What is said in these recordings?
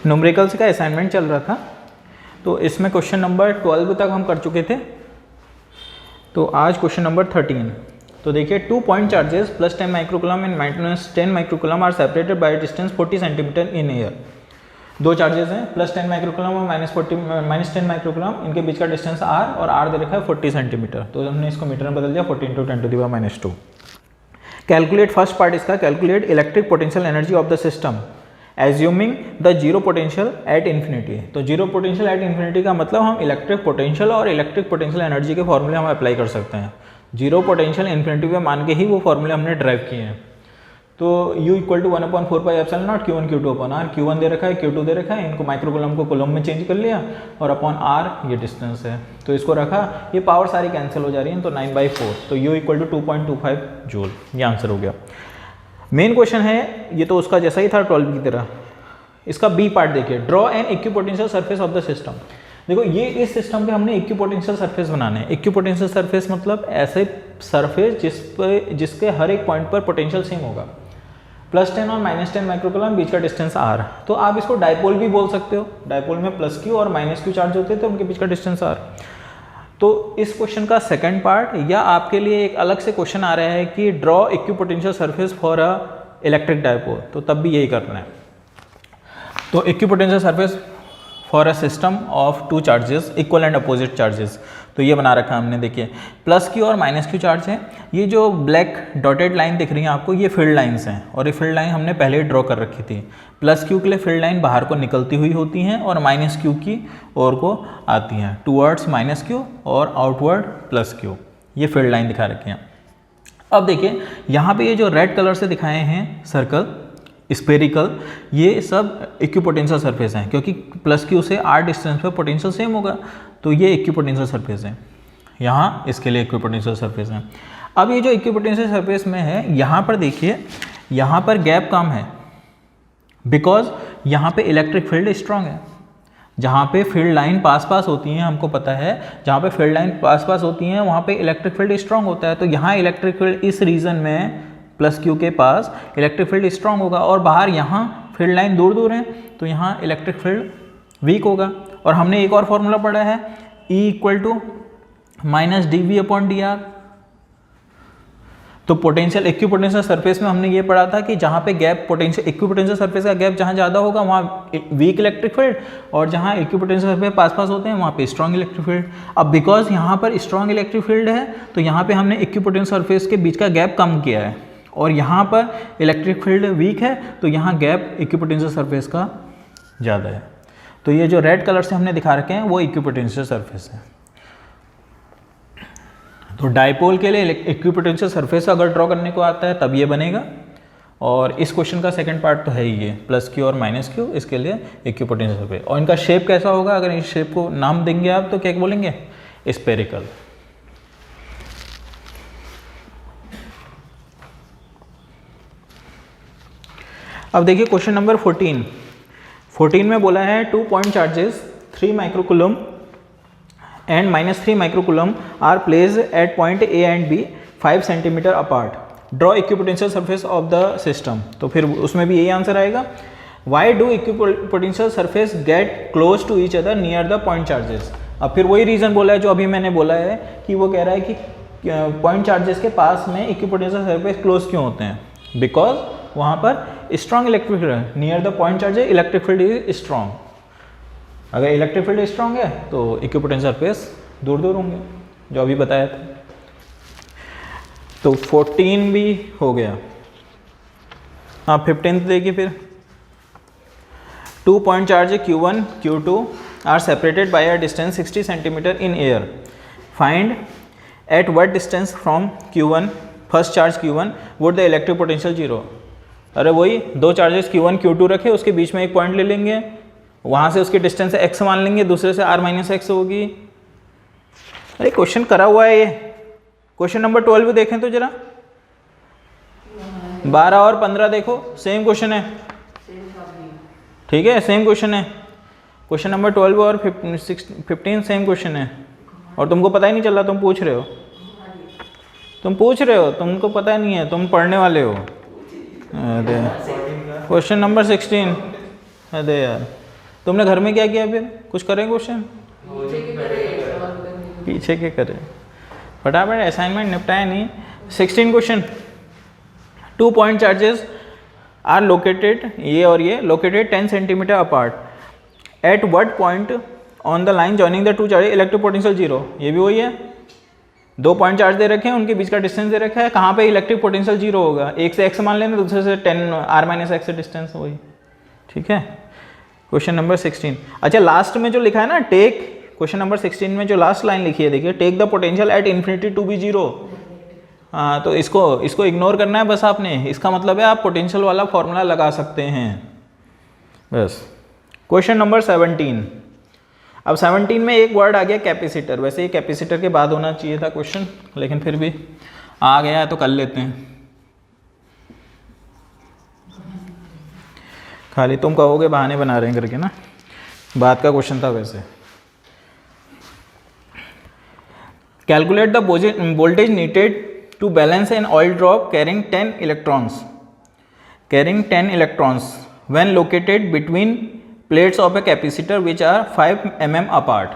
Numericals का assignment चल रहा था, तो इसमें क्वेश्चन नंबर 12 तक हम कर चुके थे। तो आज क्वेश्चन नंबर 13। तो देखिए, 2 point charges plus 10 microcoulomb and -10 microcoulomb are separated by distance 40 centimetre in air. दो चार्जेस हैं, प्लस 10 माइक्रोकुलम और -10 माइक्रोकुलम, इनके बीच का डिस्टेंस r और r दे रखा है 40 सेंटीमीटर। तो हमने इसको मीटर में बदल दिया, 40 × 10⁻²। कैलकुलेट फर्स्ट पार्ट इसका, calculate electric potential energy of the system assuming the zero potential at infinity. तो जीरो पोटेंशियल एट इन्फिनिटी का मतलब हम इलेक्ट्रिक पोटेंशियल और इलेक्ट्रिक पोटेंशियल एनर्जी के फॉर्मूले हम अप्लाई कर सकते हैं। जीरो पोटेंशियल इन्फिनिटी पे मान के ही वो फॉर्मूले हमने ड्राइव किए हैं। तो U = 1/4πε0 Q1 Q2/r, Q1 दे रखा है, Q2 दे रखा है, इनको माइक्रोकुलम को कुलम में चेंज कर लिया और अपॉन r ये डिस्टेंस है, तो इसको रखा, ये पावर सारी कैंसिल हो जा रही है, तो 9/4, तो U = 2.25 जूल, ये आंसर हो गया। मेन क्वेश्चन है, ये तो उसका जैसा ही था 12 की तरह। इसका बी पार्ट देखिए, draw an equipotential surface of the system. देखो, ये इस सिस्टम के हमने इक्विपोटेंशियल सरफेस बनाने हैं। इक्विपोटेंशियल सरफेस मतलब ऐसे सरफेस जिसके हर एक पॉइंट पर पोटेंशियल सेम होगा। +10 और -10 माइक्रोकुलम, बीच का डिस्टेंस r। तो आप इसको डायपोल भी बोल सकते हो। डायपोल में +q और -q चार्ज होते हैं, तो उनके बीच का डिस्टेंस r। तो इस क्वेश्चन का सेकंड पार्ट, या आपके लिए एक अलग से क्वेश्चन आ रहा है कि draw equipotential surface for a electric dipole, तो तब भी यही करना है। तो equipotential surface for a system of 2 charges equal and opposite charges, तो ये बना रखा है हमने। देखिए, +q और -q चार्ज है। ये जो ब्लैक डॉटेड लाइन दिख रही है आपको, ये फील्ड लाइंस हैं, और ये फील्ड लाइन हमने पहले ही ड्रॉ कर रखी थी। +q के लिए फील्ड लाइन बाहर को निकलती हुई होती हैं और -q की ओर को आती हैं, टूवर्ड्स -q और आउटवर्ड +q। ये फील्ड लाइन दिखा रखी हैं। अब देखिए, यहाँ पे ये जो रेड कलर से दिखाए हैं सर्कल स्पेरिकल, ये सब इक्विपोटेंशियल सरफेस हैं, क्योंकि +q से r डिस्टेंस पे पोटेंशियल सेम होगा, तो ये इक्विपोटेंशियल सरफेस है। यहाँ इसके लिए इक्विपोटेंशियल सरफेस है। अब ये जो इक्विपोटेंशियल सरफेस में है, यहाँ पर देखिए, यहाँ पर गैप कम है, बिकॉज यहाँ पे इलेक्ट्रिक फील्ड स्ट्रांग है। जहाँ पे फील्ड लाइन पास होती हैं, हमको पता है, जहाँ पे फील्ड लाइन पास होती हैं वहाँ पे इलेक्ट्रिक फील्ड स्ट्रांग होता है। तो यहाँ इलेक्ट्रिक फील्ड इस रीजन में +q के पास इलेक्ट्रिक फील्ड स्ट्रांग होगा, और बाहर यहाँ फील्ड लाइन दूर है, तो यहाँ इलेक्ट्रिक फील्ड वीक होगा। और हमने एक और फॉर्मूला पढ़ा है, E = -dV/dr। तो पोटेंशियल इक्विपोटेंशियल सरफेस में हमने ये पढ़ा था कि जहाँ पे गैप पोटेंशियल इक्विपोटेंशियल सरफेस का गैप जहाँ ज़्यादा होगा वहाँ वीक इलेक्ट्रिक फील्ड, और जहाँ इक्विपोटेंशियल सरफेस पास होते हैं वहाँ पे स्ट्रॉन्ग इलेक्ट्रिक फील्ड। अब बिकॉज यहाँ पर स्ट्रॉन्ग इलेक्ट्रिक फील्ड है, तो यहाँ पे हमने इक्विपोटेंशियल सरफेस के बीच का गैप कम किया है, और यहाँ पर इलेक्ट्रिक फील्ड वीक है, तो यहाँ गैप इक्विपोटेंशियल सरफेस का ज़्यादा है। तो ये जो रेड कलर से हमने दिखा रखे हैं वो इक्विपोटेंशियल सरफेस है। तो डायपोल के लिए इक्विपोटेंशियल सरफेस अगर ड्रॉ करने को आता है तब ये बनेगा, और इस क्वेश्चन का सेकंड पार्ट तो है ही ये, +q और -q, इसके लिए इक्विपोटेंशियल सरफेस। और इनका शेप कैसा होगा, अगर इस शेप को नाम देंगे आप तो क्या बोलेंगे, स्पेरिकल। अब देखिए क्वेश्चन नंबर 14 में बोला है 2 point charges 3 microcoulomb and -3 microcoulomb are placed at point A and B 5 centimetre apart. Draw equipotential surface of the system. तो फिर उसमें भी यही आंसर आएगा। Why do equipotential surface get close to each other near the point charges. अब फिर वही reason बोला है जो अभी मैंने बोला है, कि वो कह रहा है कि पॉइंट चार्जेस के पास में इक्विपोटेंशियल सरफेस क्लोज क्यों होते हैं, बिकॉज वहाँ पर स्ट्रॉन्ग इलेक्ट्रिक फील्ड है। Near the point charges electric field is strong. अगर इलेक्ट्रिक फील्ड स्ट्रॉन्ग है तो इक्विपोटेंशियल सरफेस दूर होंगे, जो अभी बताया था। तो 14 भी हो गया। हाँ, 15 देखिए फिर। 2 point charge Q1 Q2 are separated by a distance 60 centimetre in air. Find at what distance from Q1 first charge Q1 would the electric potential zero. अरे वही दो चार्जेस Q1 Q2 रखे, उसके बीच में एक पॉइंट ले लेंगे, वहाँ से उसकी डिस्टेंस x मान लेंगे, दूसरे से r - x होगी। अरे क्वेश्चन करा हुआ है ये। क्वेश्चन नंबर 12 भी देखें तो जरा, 12 और 15 देखो, सेम क्वेश्चन है, ठीक है, सेम क्वेश्चन है। क्वेश्चन नंबर 12 और 15 सेम क्वेश्चन है, और तुमको पता ही नहीं चल रहा, तुम पूछ रहे हो, तुमको पता नहीं है, तुम पढ़ने वाले हो। अरे क्वेश्चन नंबर 16, अरे यार तुमने घर में क्या किया फिर? कुछ करें क्वेश्चन? पीछे के करे, फटाफट असाइनमेंट निपटाया नहीं। 16 question. 2 point charges are located, ये और ये located 10 centimetre apart. At what point on the line joining the two charges electric potential zero. ये भी वही है, 2 पॉइंट चार्ज दे रखे हैं, उनके बीच का डिस्टेंस दे रखा है, कहाँ पे इलेक्ट्रिक पोटेंशियल जीरो होगा? एक से x मान लेना, दूसरे से 10 r - x से डिस्टेंस वही। ठीक है, क्वेश्चन नंबर 16। अच्छा, लास्ट में जो लिखा है ना टेक, क्वेश्चन नंबर 16 में जो लास्ट लाइन लिखी है देखिए, take the potential at infinity to be zero. हाँ, तो इसको इग्नोर करना है बस आपने। इसका मतलब है आप पोटेंशियल वाला फॉर्मूला लगा सकते हैं बस। Question number 17। अब 17 में एक वर्ड आ गया कैपेसिटर। वैसे ये कैपेसिटर के बाद होना चाहिए था क्वेश्चन, लेकिन फिर भी आ गया है तो कर लेते हैं। खाली तुम कहोगे बहाने बना रहे हैं करके ना, बात का क्वेश्चन था वैसे। Calculate the voltage needed to balance an oil drop carrying 10 electrons when located between plates of a capacitor which are 5 mm apart.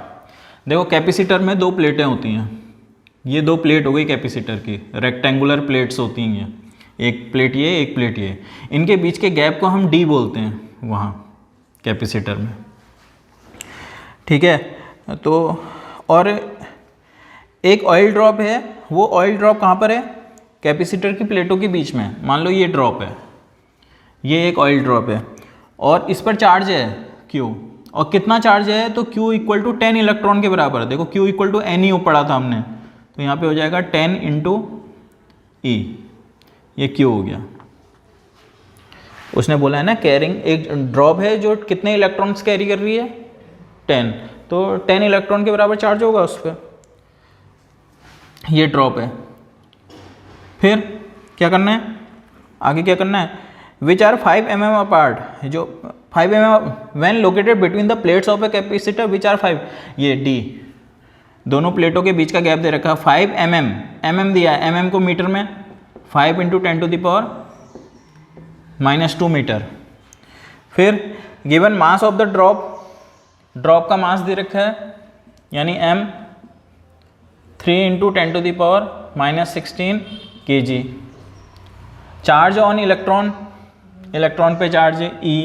देखो कैपेसिटर में 2 प्लेटें होती हैं, ये 2 प्लेट हो गई कैपेसिटर की, रेक्टेंगुलर प्लेट्स होती हैं ये, एक प्लेट ये एक प्लेट ये, इनके बीच के गैप को हम डी बोलते हैं वहाँ कैपेसिटर में। ठीक है, तो और एक ऑयल ड्रॉप है, वो ऑयल ड्रॉप कहाँ पर है? कैपेसिटर की प्लेटों के बीच में। मान लो ये ड्रॉप है, ये एक ऑयल ड्रॉप है और इस पर चार्ज है Q, और कितना चार्ज है? तो Q इक्वल टू 10 इलेक्ट्रॉन के बराबर है। देखो Q इक्वल टू Ne पढ़ा था हमने, तो यहाँ पे हो जाएगा 10 × E, ये Q हो गया। उसने बोला है ना कैरिंग, एक ड्रॉप है जो कितने इलेक्ट्रॉन्स कैरी कर रही है? 10, तो 10 इलेक्ट्रॉन के बराबर चार्ज होगा उस पर। ये ड्रॉप है। फिर क्या करना है आगे? क्या करना है? विच आर 5 mm अपार्ट, जो 5 mm when located between the plates of a capacitor which are 5, ये D, दोनों प्लेटों के बीच का गैप दे रखा है 5 mm दिया है, mm को मीटर में 5 × 10⁻² मीटर। फिर given mass of the drop का मास दे रखा है, यानी m 3 × 10⁻16 kg। Charge on electron पे चार्ज E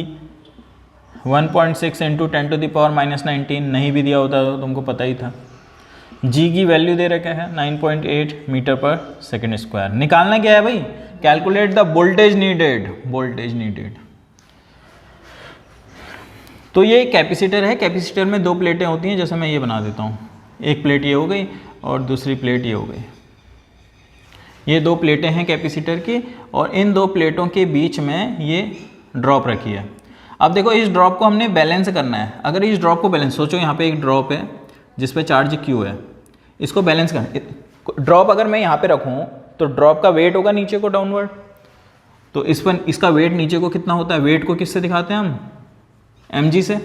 1.6 × 10⁻19, नहीं भी दिया होता तो तुमको पता ही था। G की वैल्यू दे रखा है 9.8 मीटर/सेकंड स्क्वायर। निकालना क्या है भाई? Calculate the voltage needed. तो ये कैपेसिटर है, कैपेसिटर में 2 प्लेटें होती हैं, जैसे मैं ये बना देता हूँ, एक प्लेट ये हो गई और दूसरी प्लेट ये हो गई। ये 2 प्लेटें हैं कैपेसिटर की, और इन 2 प्लेटों के बीच में ये ड्रॉप रखी है। अब देखो इस ड्रॉप को हमने बैलेंस करना है। अगर इस ड्रॉप को बैलेंस, सोचो यहाँ पे एक ड्रॉप है जिस पे चार्ज Q है, इसको बैलेंस करना। ड्रॉप अगर मैं यहाँ पे रखूँ तो ड्रॉप का वेट होगा नीचे को डाउनवर्ड, तो इस पर इसका वेट नीचे को कितना होता है? वेट को किससे दिखाते हैं हम? mg से।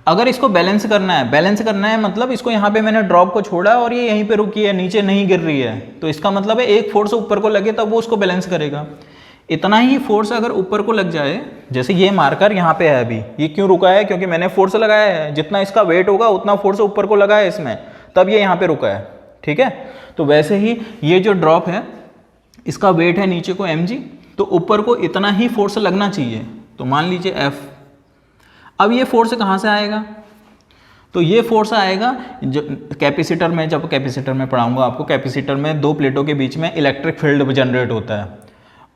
अगर इसको बैलेंस करना है मतलब इसको यहाँ पे मैंने ड्रॉप को छोड़ा और ये यहीं पे रुकी है, नीचे नहीं गिर रही है, तो इसका मतलब है एक फोर्स ऊपर को लगे तब वो उसको बैलेंस करेगा। इतना ही फोर्स अगर ऊपर को लग जाए, जैसे ये मार्कर यहाँ पे है अभी, ये क्यों रुका है? क्योंकि मैंने फोर्स लगाया है, जितना इसका वेट होगा उतना फोर्स ऊपर को लगा है इसमें, तब ये यहाँ पे रुका है। ठीक है, तो वैसे ही ये जो ड्रॉप है इसका वेट है नीचे को mg, तो ऊपर को इतना ही फोर्स लगना चाहिए। तो मान लीजिए F। अब ये फोर्स कहाँ से आएगा? तो ये फोर्स आएगा जो कैपेसिटर में, जब कैपेसिटर में पढ़ाऊंगा आपको, कैपेसिटर में 2 प्लेटों के बीच में इलेक्ट्रिक फील्ड जनरेट होता है।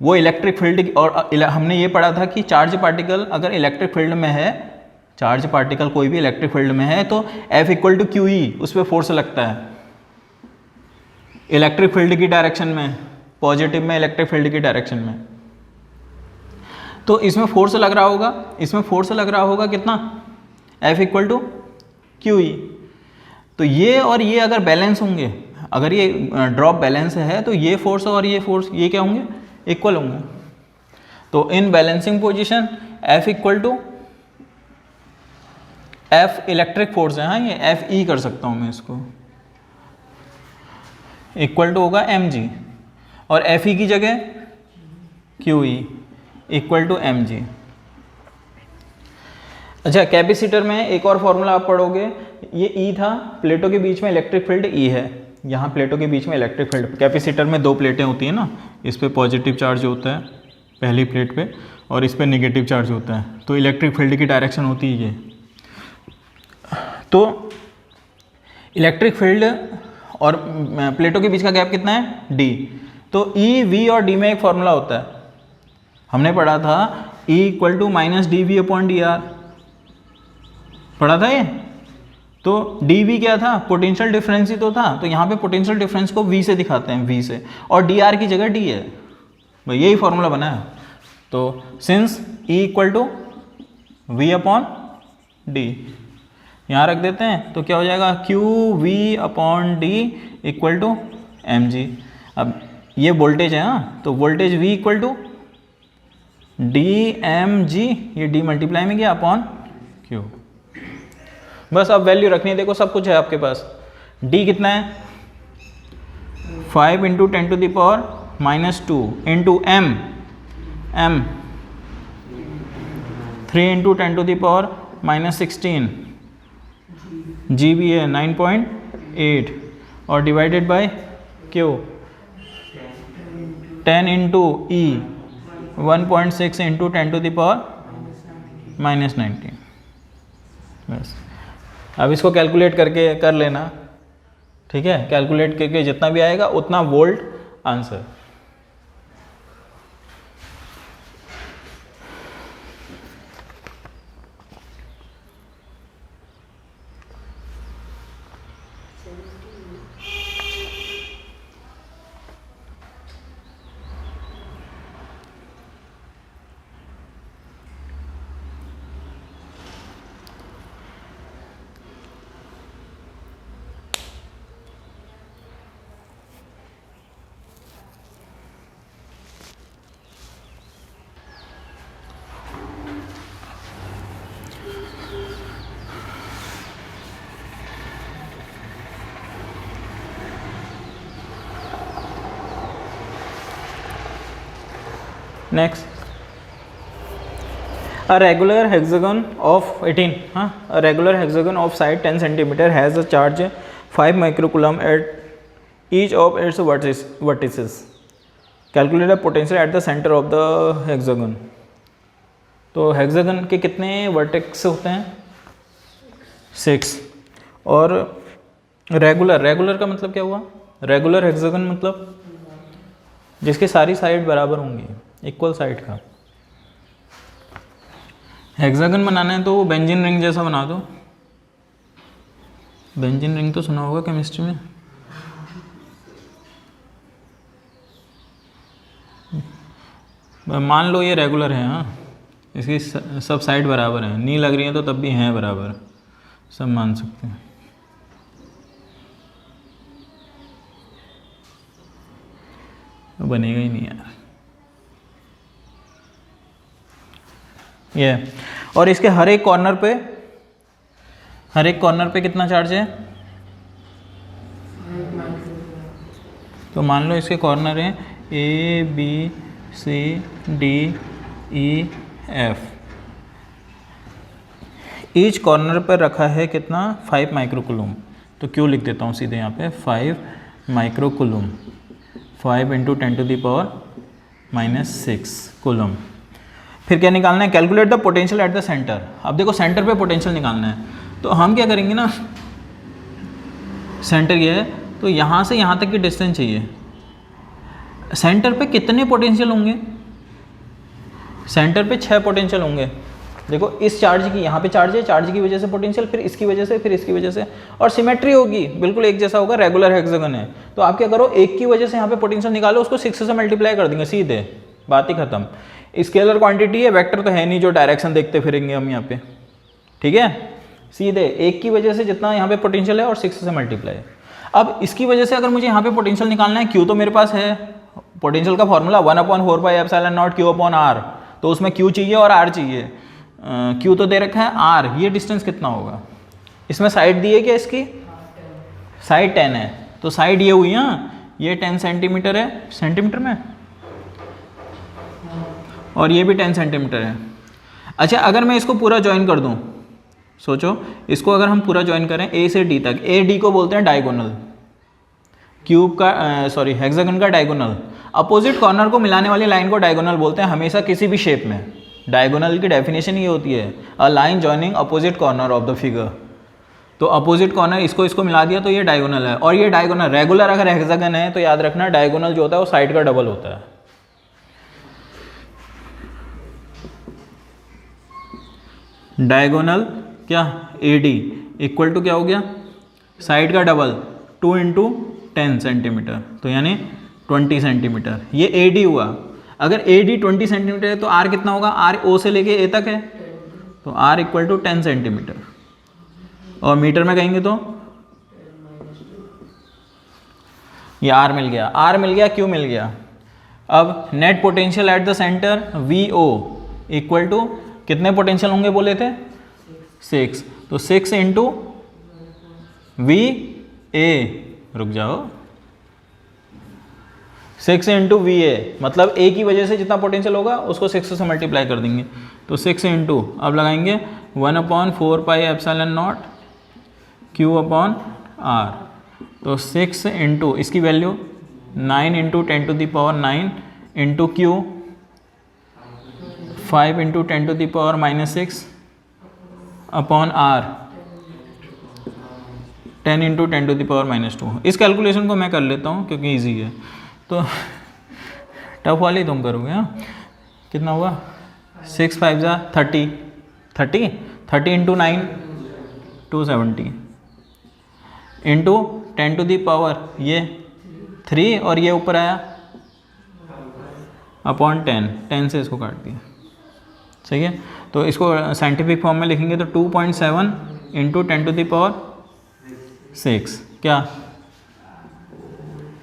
वो इलेक्ट्रिक फील्ड, और हमने ये पढ़ा था कि चार्ज पार्टिकल अगर इलेक्ट्रिक फील्ड में है, चार्ज पार्टिकल कोई भी इलेक्ट्रिक फील्ड में है, तो F = QE, उस पर फोर्स लगता है इलेक्ट्रिक फील्ड की डायरेक्शन में, पॉजिटिव में इलेक्ट्रिक फील्ड की डायरेक्शन में। तो इसमें फोर्स लग रहा होगा, कितना? F = QE। तो ये और ये अगर बैलेंस होंगे, अगर ये ड्रॉप बैलेंस है, तो ये फोर्स और ये फोर्स ये क्या होंगे? इक्वल होंगे। तो in balancing position F = F electric force है, हाँ, ये FE कर सकता हूँ मैं इसको, इक्वल टू होगा mg, और FE की जगह QE = mg। अच्छा, कैपेसिटर में एक और फॉर्मूला आप पढ़ोगे, ये ई था, प्लेटों के बीच में इलेक्ट्रिक फील्ड ई है, यहाँ प्लेटों के बीच में इलेक्ट्रिक फील्ड। कैपेसिटर में दो प्लेटें होती हैं ना, इस पे पॉजिटिव चार्ज होता है पहली प्लेट पे और इस पे नेगेटिव चार्ज होता है, तो इलेक्ट्रिक फील्ड की डायरेक्शन होती है ये। तो इलेक्ट्रिक फील्ड और प्लेटों के बीच का गैप कितना है, डी। तो ई, वी और डी में एक फॉर्मूला होता है, हमने पढ़ा था E equal to minus D V upon D R, पढ़ा था ये। तो डी वी क्या था, पोटेंशियल डिफरेंस ही तो था, तो यहाँ पे पोटेंशियल डिफरेंस को V से दिखाते हैं, V से, और डी आर की जगह D है, भाई यही फॉर्मूला बना है। तो since E equal to V upon D, यहाँ रख देते हैं, तो क्या हो जाएगा, Q V upon D equal to M G. अब ये वोल्टेज है हाँ, तो voltage V equal to D M G, ये डी मल्टीप्लाई में गया अपॉन क्यू। बस अब वैल्यू रखनी है, देखो सब कुछ है आपके पास। डी कितना है, 5 into 10 to the power -2 into M, 3 into 10 to the power -16, G भी है 9.8 और divided by Q, 10 into E 1.6 into 10 to the power -19। बस अब इसको कैलकुलेट करके कर लेना, ठीक है, कैलकुलेट करके जितना भी आएगा उतना volt answer. Next, a regular hexagon of 18, a regular hexagon of side 10 cm has a charge 5 microcoulomb at each of its vertices. Calculate the potential at the center of the hexagon. तो hexagon के कितने vertex होते हैं, 6। और regular का मतलब क्या हुआ, रेगुलर हेक्सागन मतलब जिसके सारी साइड बराबर होंगी, इक्वल साइड का। हेक्सागन बनाना है तो वो बेंजीन रिंग जैसा बना दो। बेंजीन रिंग तो सुना होगा केमिस्ट्री में। मान लो ये रेगुलर है, हाँ, इसकी सब साइड बराबर हैं, नहीं लग रही है तो तब भी हैं बराबर, सब मान सकते हैं। बनेगा ही नहीं यार ये। और इसके हर एक कॉर्नर पे कितना चार्ज है, तो मान लो इसके कॉर्नर हैं A B C D E F, each corner पर रखा है कितना, 5 माइक्रोकूलम। तो क्यों लिख देता हूँ सीधे यहाँ पे, 5 microcoulomb, 5 into 10 to the power -6 coulomb. फिर क्या निकालना है, calculate the potential at the centre. अब देखो सेंटर पे पोटेंशियल निकालना है, तो हम क्या करेंगे ना, सेंटर ये है तो यहाँ से यहाँ तक की डिस्टेंस चाहिए। सेंटर पे कितने पोटेंशियल होंगे, सेंटर पे 6 पोटेंशियल होंगे। देखो इस चार्ज की यहाँ पे चार्ज है, चार्ज की वजह से पोटेंशियल, फिर इसकी वजह से, फिर इसकी वजह से, और सिमेट्री होगी, बिल्कुल एक जैसा होगा, रेगुलर हेक्सागन है। तो आप क्या करो, एक की वजह से यहाँ पे पोटेंशियल निकालो, उसको 6 से मल्टीप्लाई कर देंगे, सीधे बात ही खत्म। स्केलर क्वांटिटी है, वेक्टर तो है नहीं जो डायरेक्शन देखते फिरेंगे हम यहाँ पे, ठीक है। सीधे एक की वजह से जितना यहाँ पे पोटेंशियल है और 6 से मल्टीप्लाई। अब इसकी वजह से अगर मुझे यहाँ पे पोटेंशियल निकालना है, क्यू तो मेरे पास है, पोटेंशियल का फॉर्मूला 1/4πε0 Q/R, तो उसमें क्यू चाहिए और आर चाहिए। क्यू तो दे रखा है, आर ये डिस्टेंस कितना होगा, इसमें साइड दी है क्या, इसकी साइड 10 है, तो साइड ये हुई, हाँ ये 10 सेंटीमीटर है, सेंटीमीटर में, और ये भी 10 सेंटीमीटर है। अच्छा अगर मैं इसको पूरा ज्वाइन कर दूं, सोचो, इसको अगर हम पूरा ज्वाइन करें ए से डी तक, ए डी को बोलते हैं डायगोनल, क्यूब का हेक्सागन का डायगोनल। अपोजिट कॉर्नर को मिलाने वाली लाइन को डायगोनल बोलते हैं हमेशा किसी भी शेप में। डायगोनल की डेफिनेशन ये होती है, a line joining opposite corner of the figure. तो अपोजिट कॉर्नर इसको मिला दिया तो ये डायगोनल है। और ये डायगोनल रेगुलर अगर हेक्सागन है तो याद रखना डायगोनल जो होता है वो साइड का डबल होता है। डायगोनल क्या, ए डी इक्वल टू क्या हो गया, साइड का डबल 2 × 10 सेंटीमीटर, तो यानी 20 सेंटीमीटर। ये ए डी हुआ। अगर ए डी 20 सेंटीमीटर है तो आर कितना होगा, आर ओ से लेके ए तक है तो आर इक्वल टू 10 सेंटीमीटर। और मीटर में कहेंगे तो ये आर मिल गया, आर मिल गया, क्यू मिल गया। अब net potential at the centre V O equal to कितने पोटेंशियल होंगे बोले थे, 6, तो 6 × वी ए, रुक जाओ, 6 × वी ए, मतलब ए की वजह से जितना पोटेंशियल होगा उसको 6 से मल्टीप्लाई कर देंगे, तो 6 × अब लगाएंगे 1/4πε0 Q/R, तो 6 × इसकी वैल्यू 9 × 10⁹ इंटू Q, 5 × 10⁻⁻6/R, 10 × 10⁻²। इस कैलकुलेशन को मैं कर लेता हूँ क्योंकि इजी है, तो टफ वाली तुम करोगे। हाँ, कितना हुआ, 6 × 5 = 30, 30 × 9 270 इंटू 10⁻, ये 3 और ये ऊपर आया /10, 10 से इसको काट दिया, सही है। तो इसको साइंटिफिक फॉर्म में लिखेंगे तो 2.7 × 10⁶ क्या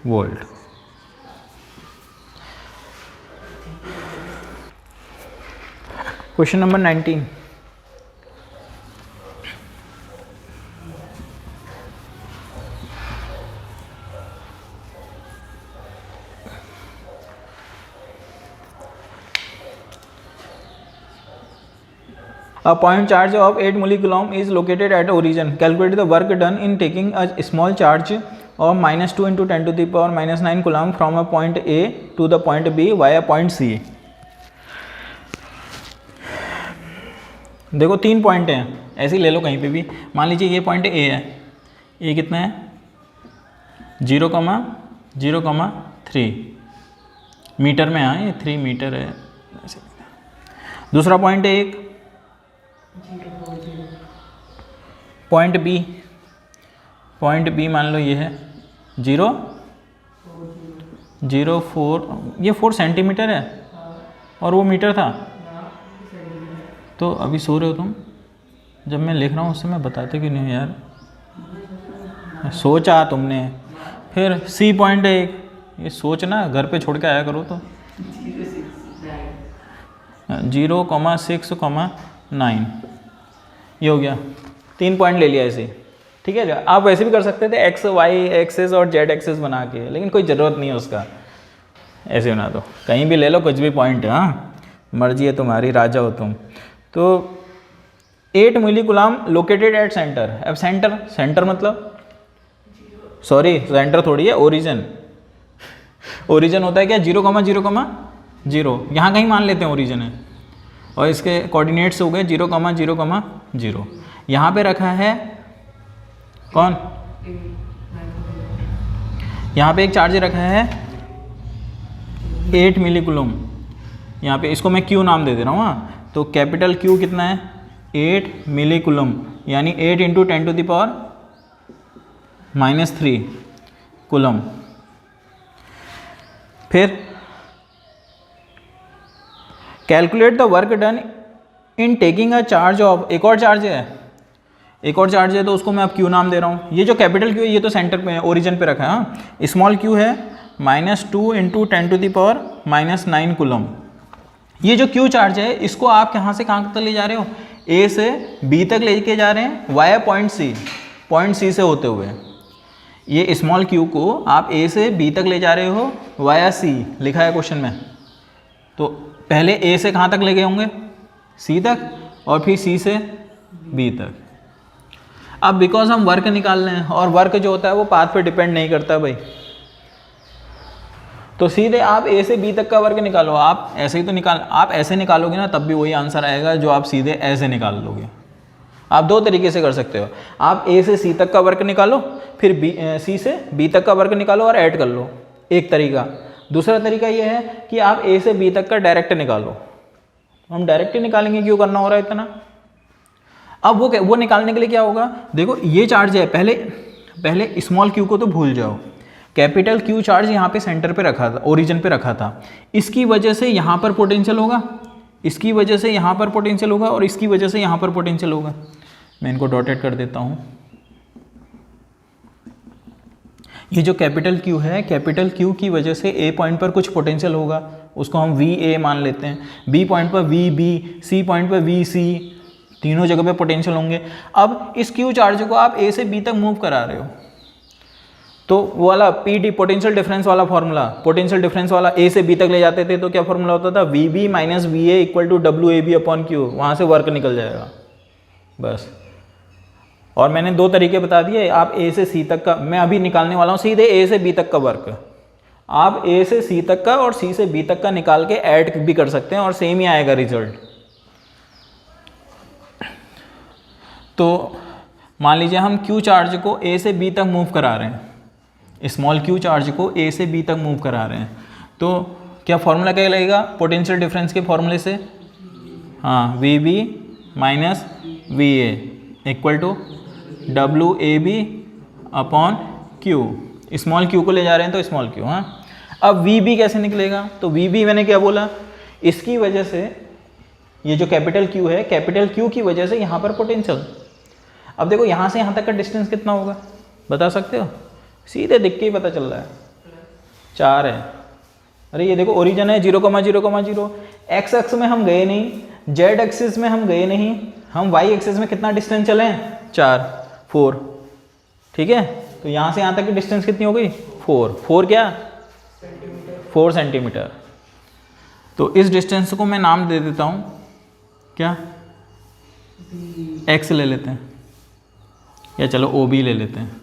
volt. Question number 19, A point charge of 8 mC is located at origin. Calculate the work done in taking a small charge of -2 × 10⁻⁹ coulomb from a point A to the point B via point C. देखो 3 point हैं, ऐसे ही ले लो कहीं पे भी। मान लीजिए ये पॉइंट A है, ये कितना है 0,0,3 मीटर में, हाँ ये 3 मीटर है। दूसरा पॉइंट है एक पॉइंट बी, पॉइंट बी मान लो ये है 0,04, ये 4 सेंटीमीटर है और वो मीटर था। तो अभी सो रहे हो तुम, जब मैं लिख रहा हूँ उससे मैं बताते क्यों नहीं यार, सोचा तुमने। फिर सी पॉइंट है एक, ये सोचना घर पे छोड़ के आया करो। तो 0,6,9 ये हो गया, 3 पॉइंट ले लिया ऐसे, ठीक है। आप वैसे भी कर सकते थे एक्स वाई एक्सेस और जेड एक्सेस बना के, लेकिन कोई ज़रूरत नहीं है उसका, ऐसे बना दो, कहीं भी ले लो कुछ भी पॉइंट है। हाँ, मर्जी है तुम्हारी, राजा हो तुम। तो 8 mC लोकेटेड एट सेंटर। अब सेंटर, सेंटर मतलब सॉरी सेंटर थोड़ी है, ओरिजिन। ओरिजिन होता है क्या 0,0,0, यहाँ कहीं मान लेते हैं ओरिजिन है, और इसके कोऑर्डिनेट्स हो गए 0,0,0। यहाँ पे रखा है कौन, यहाँ पे एक चार्ज रखा है 8 mC। यहाँ पे इसको मैं Q नाम दे दे रहा हूँ। हाँ, तो कैपिटल Q कितना है 8 mC, यानी 8 × 10⁻³ कूलम। फिर calculate the work done in taking a charge of, एक और चार्ज है, एक और चार्ज है तो उसको मैं अब Q नाम दे रहा हूँ। ये जो कैपिटल Q है ये तो सेंटर पे ओरिजिन पे रखा है। हाँ, स्मॉल q है -2 × 10⁻⁹ कूलम। ये जो Q चार्ज है इसको आप कहाँ से कहाँ तक ले जा रहे हो, A से B तक लेके जा रहे हैं वाया पॉइंट C से होते हुए। ये स्मॉल q को आप A से B तक ले जा रहे हो वाया C, लिखा है क्वेश्चन में। तो पहले A से कहाँ तक ले गए होंगे, C तक, और फिर C से B तक। अब बिकॉज हम वर्क निकाल रहे हैं और वर्क जो होता है वो पाथ पे डिपेंड नहीं करता भाई, तो सीधे आप ए से बी तक का वर्क निकालो। आप ऐसे ही तो आप ऐसे निकालोगे ना तब भी वही आंसर आएगा जो आप सीधे ऐसे निकाल लोगे। आप दो तरीके से कर सकते हो, आप ए से सी तक का वर्क निकालो, फिर सी से बी तक का वर्क निकालो और ऐड कर लो, एक तरीका। दूसरा तरीका ये है कि आप ए से बी तक का डायरेक्ट निकालो। हम डायरेक्ट ही निकालेंगे, क्यों करना हो रहा है इतना। अब वो निकालने के लिए क्या होगा, देखो ये चार्ज है, पहले स्मॉल क्यू को तो भूल जाओ, कैपिटल क्यू चार्ज यहाँ पे सेंटर पे रखा था, ओरिजिन पे रखा था, इसकी वजह से यहाँ पर पोटेंशियल होगा, इसकी वजह से यहाँ पर पोटेंशियल होगा और इसकी वजह से यहाँ पर पोटेंशियल होगा। मैं इनको डॉटेड कर देता हूँ। ये जो कैपिटल क्यू है, कैपिटल क्यू की वजह से ए पॉइंट पर कुछ पोटेंशियल होगा, उसको हम वी ए मान लेते हैं, बी पॉइंट पर वी बी, सी पॉइंट पर वी सी, तीनों जगह पे पोटेंशियल होंगे। अब इस क्यू चार्ज को आप ए से बी तक मूव करा रहे हो, तो वो वाला पी डी पोटेंशियल डिफरेंस वाला फॉर्मूला, पोटेंशियल डिफरेंस वाला ए से बी तक ले जाते थे तो क्या फॉर्मूला होता था, V B minus V A equal to W A B upon Q, वहाँ से वर्क निकल जाएगा बस। और मैंने दो तरीके बता दिए, आप ए से सी तक का, मैं अभी निकालने वाला हूँ सीधे ए से बी तक का वर्क, आप ए से सी तक का और सी से बी तक का निकाल के ऐड भी कर सकते हैं और सेम ही आएगा रिजल्ट। तो मान लीजिए हम क्यू चार्ज को ए से बी तक मूव करा रहे हैं, स्मॉल क्यू चार्ज को ए से बी तक मूव करा रहे हैं, तो क्या फॉर्मूला क्या लगेगा पोटेंशियल डिफरेंस के फॉर्मूले से, हाँ, V B minus V A equal to W A B upon Q, small Q को ले जा रहे हैं तो स्मॉल क्यू। हाँ, अब वी बी कैसे निकलेगा, तो वी बी मैंने क्या बोला, इसकी वजह से ये जो कैपिटल क्यू है, कैपिटल क्यू की वजह से यहाँ पर पोटेंशियल। अब देखो यहाँ से यहाँ तक का डिस्टेंस कितना होगा बता सकते हो, सीधे देख के ही पता चल रहा है 4 है। अरे ये देखो ओरिजिन है 0,0,0, एक्स एक्स में हम गए नहीं, जेड एक्सिस में हम गए नहीं, हम वाई एक्सिस में कितना डिस्टेंस चले हैं 4 ठीक है। तो यहाँ से यहाँ तक की डिस्टेंस कितनी हो गई 4 क्या 4 सेंटीमीटर। तो इस डिस्टेंस को मैं नाम दे देता हूँ क्या, एक्स ले लेते हैं, या चलो ओ बी ले लेते हैं,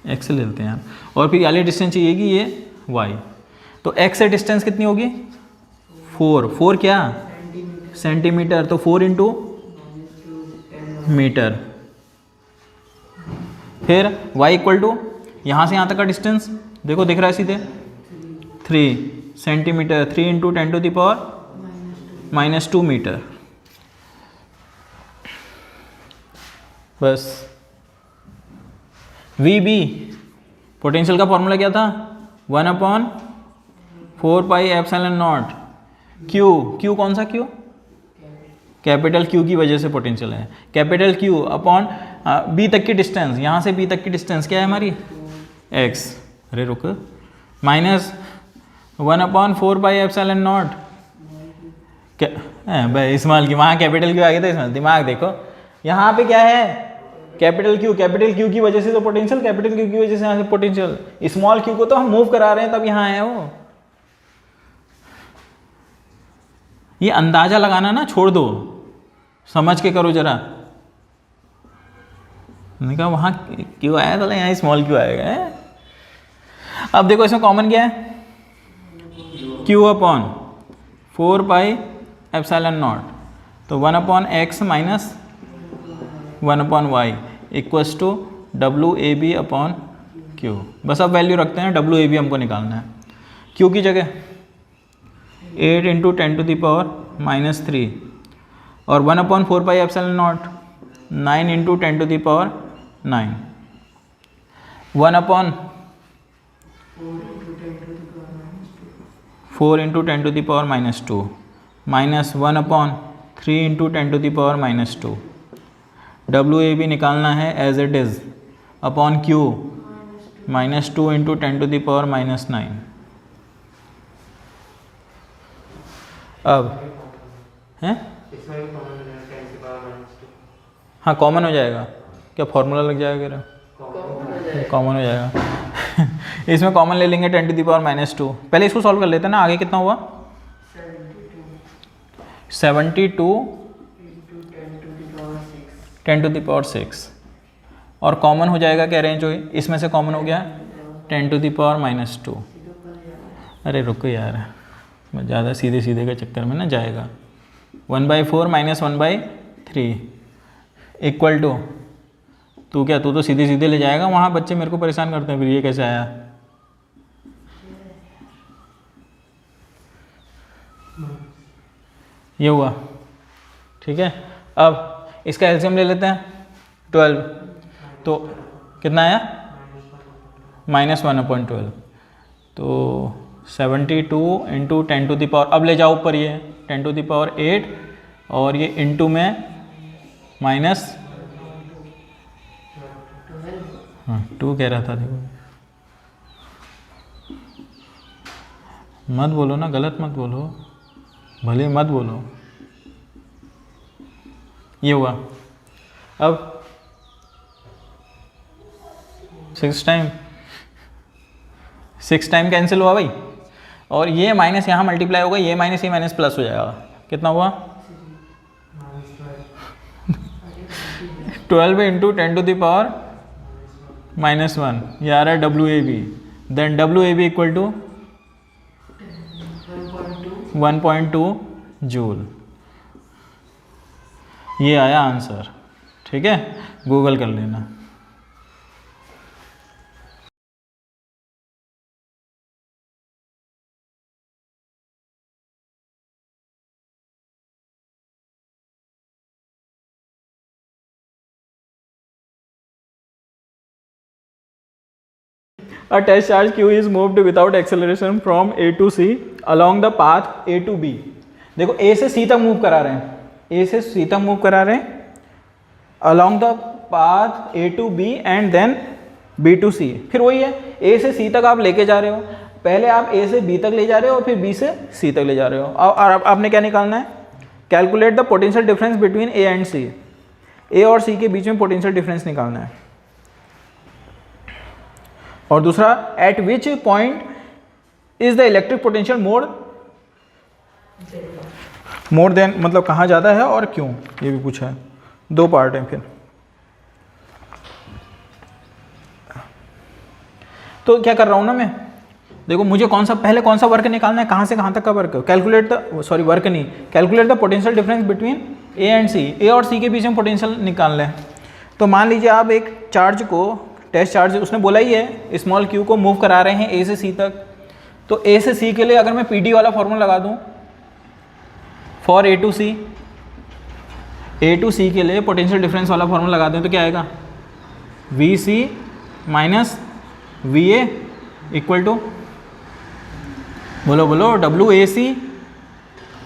एक्स ले लेते हैं यार, और फिर वाली डिस्टेंस चाहिए कि ये वाई। तो एक्स से डिस्टेंस कितनी होगी 4 क्या सेंटीमीटर, तो 4 इंटू मीटर। फिर y इक्वल टू यहाँ से यहाँ तक का डिस्टेंस देखो दिख रहा है सीधे 3 centimetre, 3 into 10 to the power -2 metre. बस वी बी पोटेंशियल का फॉर्मूला क्या था 1/4 पाई एप्सिलॉन नॉट क्यू कौन सा क्यू, कैपिटल क्यू की वजह से पोटेंशियल है, कैपिटल क्यू अपॉन बी तक की डिस्टेंस, यहाँ से बी तक की डिस्टेंस क्या है हमारी एक्स, अरे रुक, -1/4 पाई एप्सिलॉन नॉट भाई स्मॉल की, वहाँ कैपिटल क्यू आ गया था स्मॉल, दिमाग देखो यहाँ पे क्या है कैपिटल क्यू की वजह से तो पोटेंशियल, कैपिटल क्यू की वजह से यहाँ से पोटेंशियल, स्मॉल क्यू को तो हम मूव करा रहे हैं तब यहाँ है वो। ये अंदाजा लगाना ना छोड़ दो, समझ के करो जरा। मैंने कहा वहाँ क्यों आया था, यहाँ स्मॉल क्यू आएगा है? अब देखो इसमें कॉमन क्या है Q upon 4 pi epsilon naught, तो 1/x minus 1/y equals to WAB upon Q। बस अब वैल्यू रखते हैं, WAB हमको निकालना है, Q की जगह 8 इंटू 10 टू द पावर -3 और 1/4 pi epsilon naught 9 into 10 to the power 9, 1/4 into 10 to the power -2 minus 1/3 into 10 to the power -2। WAB निकालना है as it is upon Q -2 into 10 to the power -9। अब हैं हाँ common हो जाएगा क्या, formula लग जाएगा, कॉमन हो जाएगा इसमें कॉमन ले लेंगे 10 टू द पावर -2। पहले इसको सॉल्व कर लेते हैं ना, आगे कितना हुआ 72 10⁻⁶ और कॉमन हो जाएगा क्या रेंज हो, इसमें से कॉमन हो गया 10⁻⁻²। अरे रुको यार, मैं ज़्यादा सीधे सीधे के चक्कर में ना जाएगा। 1/4 - 1/3 इक्वल टू, तू तो सीधे सीधे ले जाएगा, वहाँ बच्चे मेरे को परेशान करते हैं, फिर ये कैसे आया। ये हुआ, ठीक है। अब इसका एलसीएम ले लेते हैं 12, तो कितना आया -1/12, तो 72 × 10⁻, अब ले जाओ ऊपर, ये 10⁸ और ये इंटू में माइनस, हाँ 2 कह रहा था, देखो मत बोलो ना, गलत मत बोलो, भले मत बोलो। ये हुआ, अब 6 टाइम कैंसिल हुआ भाई, और ये माइनस यहाँ मल्टीप्लाई होगा, ये माइनस प्लस हो जाएगा, कितना हुआ 12 × 10⁻⁻1, ये आ रहा है WAB, then WAB equal to 1.2 joule. ये आया आंसर, ठीक है, गूगल कर लेना। A test charge Q is moved without acceleration from A to C along the path A to B। देखो A से C तक मूव करा रहे हैं, A से C तक मूव करा रहे हैं along the path A to B and then B to C। फिर वही है, A से C तक आप लेके जा रहे हो, पहले आप A से B तक ले जा रहे हो और फिर B से C तक ले जा रहे हो। अब आपने क्या निकालना है, calculate the potential difference between A and C। A और C के बीच में पोटेंशियल डिफरेंस निकालना है। और दूसरा, eight which point is the electric potential more then, मतलब कहाँ ज़्यादा है और क्यों, ये भी पूछा है। 2 पार्ट हैं फिर। तो क्या कर रहा हूँ ना मैं, देखो मुझे कौन सा वर्क निकालना है, कहाँ से कहाँ तक का work, calculate the potential difference between A and C. A और सी के बीच में पोटेंशियल निकालना है। तो मान लीजिए आप एक चार्ज को, टेस्ट चार्ज उसने बोला ही है, स्मॉल क्यू को मूव करा रहे हैं ए से सी तक। तो ए से सी के लिए अगर मैं PD वाला फॉर्मूला लगा दूं, फॉर A टू सी के लिए पोटेंशियल डिफरेंस वाला फॉर्मूला लगा दें तो क्या आएगा, VC minus VA equal to, बोलो WAC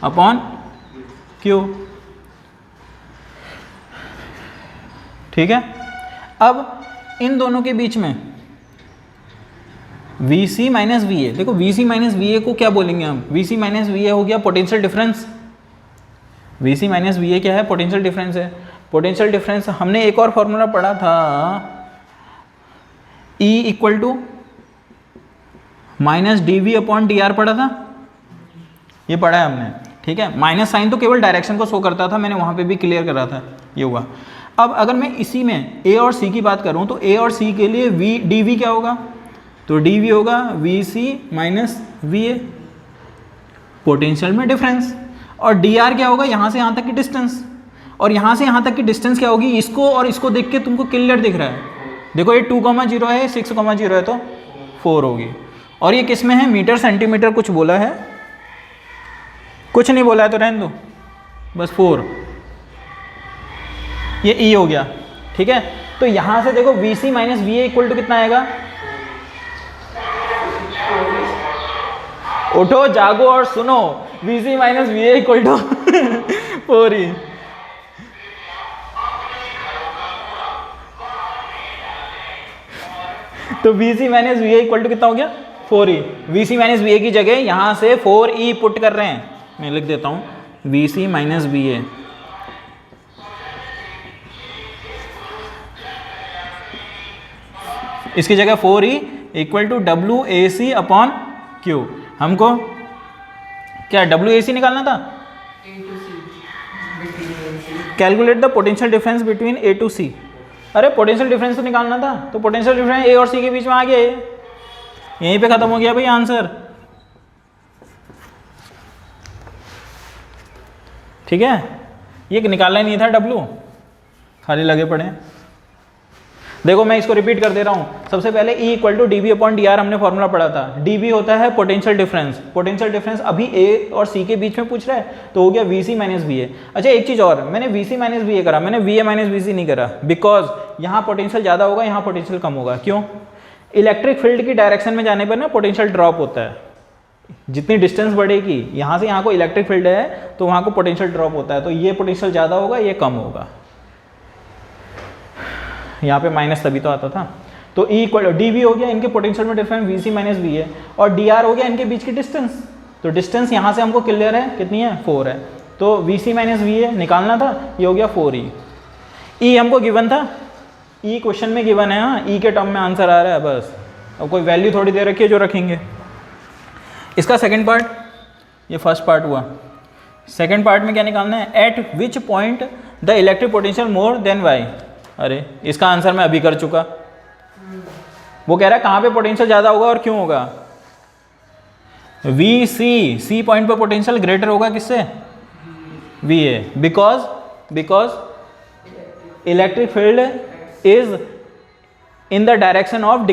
अपॉन Q। ठीक है, अब इन दोनों के बीच में VC माइनस VA, देखो VC माइनस VA को क्या बोलेंगे हम, VC माइनस VA हो गया potential difference. VC minus VA क्या है, पोटेंशियल डिफरेंस है। पोटेंशियल डिफरेंस हमने एक और फॉर्मूला पढ़ा था, E equal to minus DV upon DR पढ़ा था, ये पढ़ा है हमने, ठीक है। माइनस साइन तो केवल डायरेक्शन को शो करता था, मैंने वहाँ पे भी क्लियर करा था, ये हुआ। अब अगर मैं इसी में A और C की बात करूँ तो A और C के लिए DV क्या होगा, तो DV होगा VC माइनस VA, पोटेंशियल में डिफरेंस। और DR क्या होगा, यहाँ से यहाँ तक की डिस्टेंस, और यहाँ से यहाँ तक की डिस्टेंस क्या होगी, इसको और इसको देख के तुमको क्लियर दिख रहा है, देखो ये 2,0 है, 6,0 है, तो 4 होगी। और ये किस में है, मीटर सेंटीमीटर कुछ बोला है, कुछ नहीं बोला है तो रहने दो, बस 4, ये E हो गया, ठीक है। तो यहाँ से देखो VC minus VA equal to कितना आएगा, उठो जागो और सुनो, VC minus VA equal to 4E। तो VC minus VA equal to कितना हो गया, 4E। VC माइनस VA की जगह यहाँ से 4E पुट कर रहे हैं, मैं लिख देता हूँ VC माइनस VA, इसकी जगह 4E equal to WAC upon Q। हमको क्या WAC निकालना था, calculate the potential difference between A to C. अरे पोटेंशियल डिफरेंस तो निकालना था, तो पोटेंशियल डिफरेंस ए और सी के बीच में आ गया, यहीं पे खत्म हो गया भाई आंसर। ठीक है, ये निकालना ही नहीं था डब्लू, खाली लगे पड़े हैं। देखो मैं इसको रिपीट कर दे रहा हूँ। सबसे पहले E equal to D B upon D R हमने फॉर्मूला पढ़ा था। डी बी होता है पोटेंशियल डिफरेंस। पोटेंशियल डिफरेंस अभी ए और सी के बीच में पूछ रहा है, तो हो गया V C minus V A. अच्छा एक चीज़ और, मैंने V C minus V A करा, मैंने V A minus V C नहीं करा, बिकॉज यहाँ पोटेंशियल ज़्यादा होगा, यहाँ पोटेंशियल कम होगा। क्यों? इलेक्ट्रिक फील्ड की डायरेक्शन में जाने पर ना पोटेंशियल ड्रॉप होता है। जितनी डिस्टेंस बढ़ेगी, यहाँ से यहाँ को इलेक्ट्रिक फील्ड है तो वहाँ को पोटेंशियल ड्रॉप होता है, तो ये पोटेंशियल ज़्यादा होगा, ये कम होगा। यहाँ पे माइनस तभी तो आता था। तो E इक्वल डी वी हो गया इनके पोटेंशियल में difference V C minus V है, और डी आर हो गया इनके बीच की डिस्टेंस। तो डिस्टेंस यहाँ से हमको क्लियर है, कितनी है 4 है, तो V C minus V A निकालना था, ये हो गया 4E। E हमको गिवन था, E क्वेश्चन में गिवन है, हाँ E के टर्म में आंसर आ रहा है बस। अब कोई वैल्यू थोड़ी दे रखी है जो रखेंगे। इसका सेकेंड पार्ट, ये फर्स्ट पार्ट हुआ। सेकेंड पार्ट में क्या निकालना है? At which point the electric potential more than Y. अरे इसका आंसर मैं अभी कर चुका। वो कह रहा है कहाँ पे पोटेंशियल ज़्यादा होगा और क्यों होगा? वी सी, सी पॉइंट पर पोटेंशियल ग्रेटर होगा किससे? V A, because electric field is in the direction of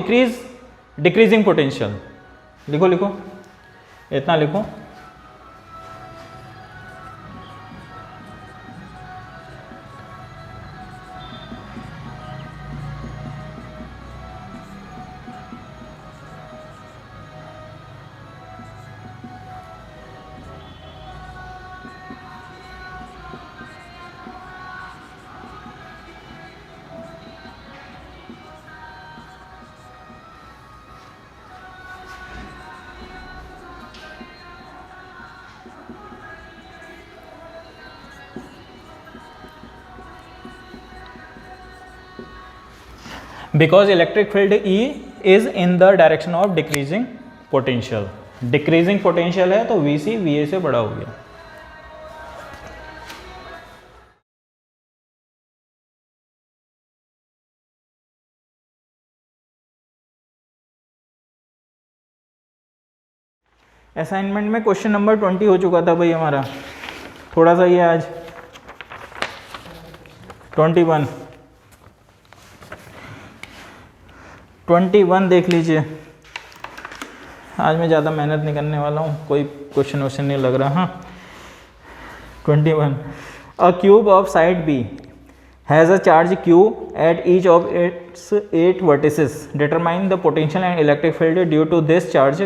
decreasing potential. लिखो लिखो, इतना लिखो। Because electric field E is in the direction of decreasing potential. Decreasing potential है तो VC VA से बड़ा हो गया। असाइनमेंट में क्वेश्चन नंबर 20 हो चुका था भाई हमारा, थोड़ा सा ये आज 21 देख लीजिए। आज मैं ज़्यादा मेहनत नहीं करने वाला हूँ, कोई क्वेश्चन वोश्चन नहीं लग रहा। हाँ 21, a cube of side B has a charge Q at each of its 8 vertices. Determine the potential and electric field due to this charge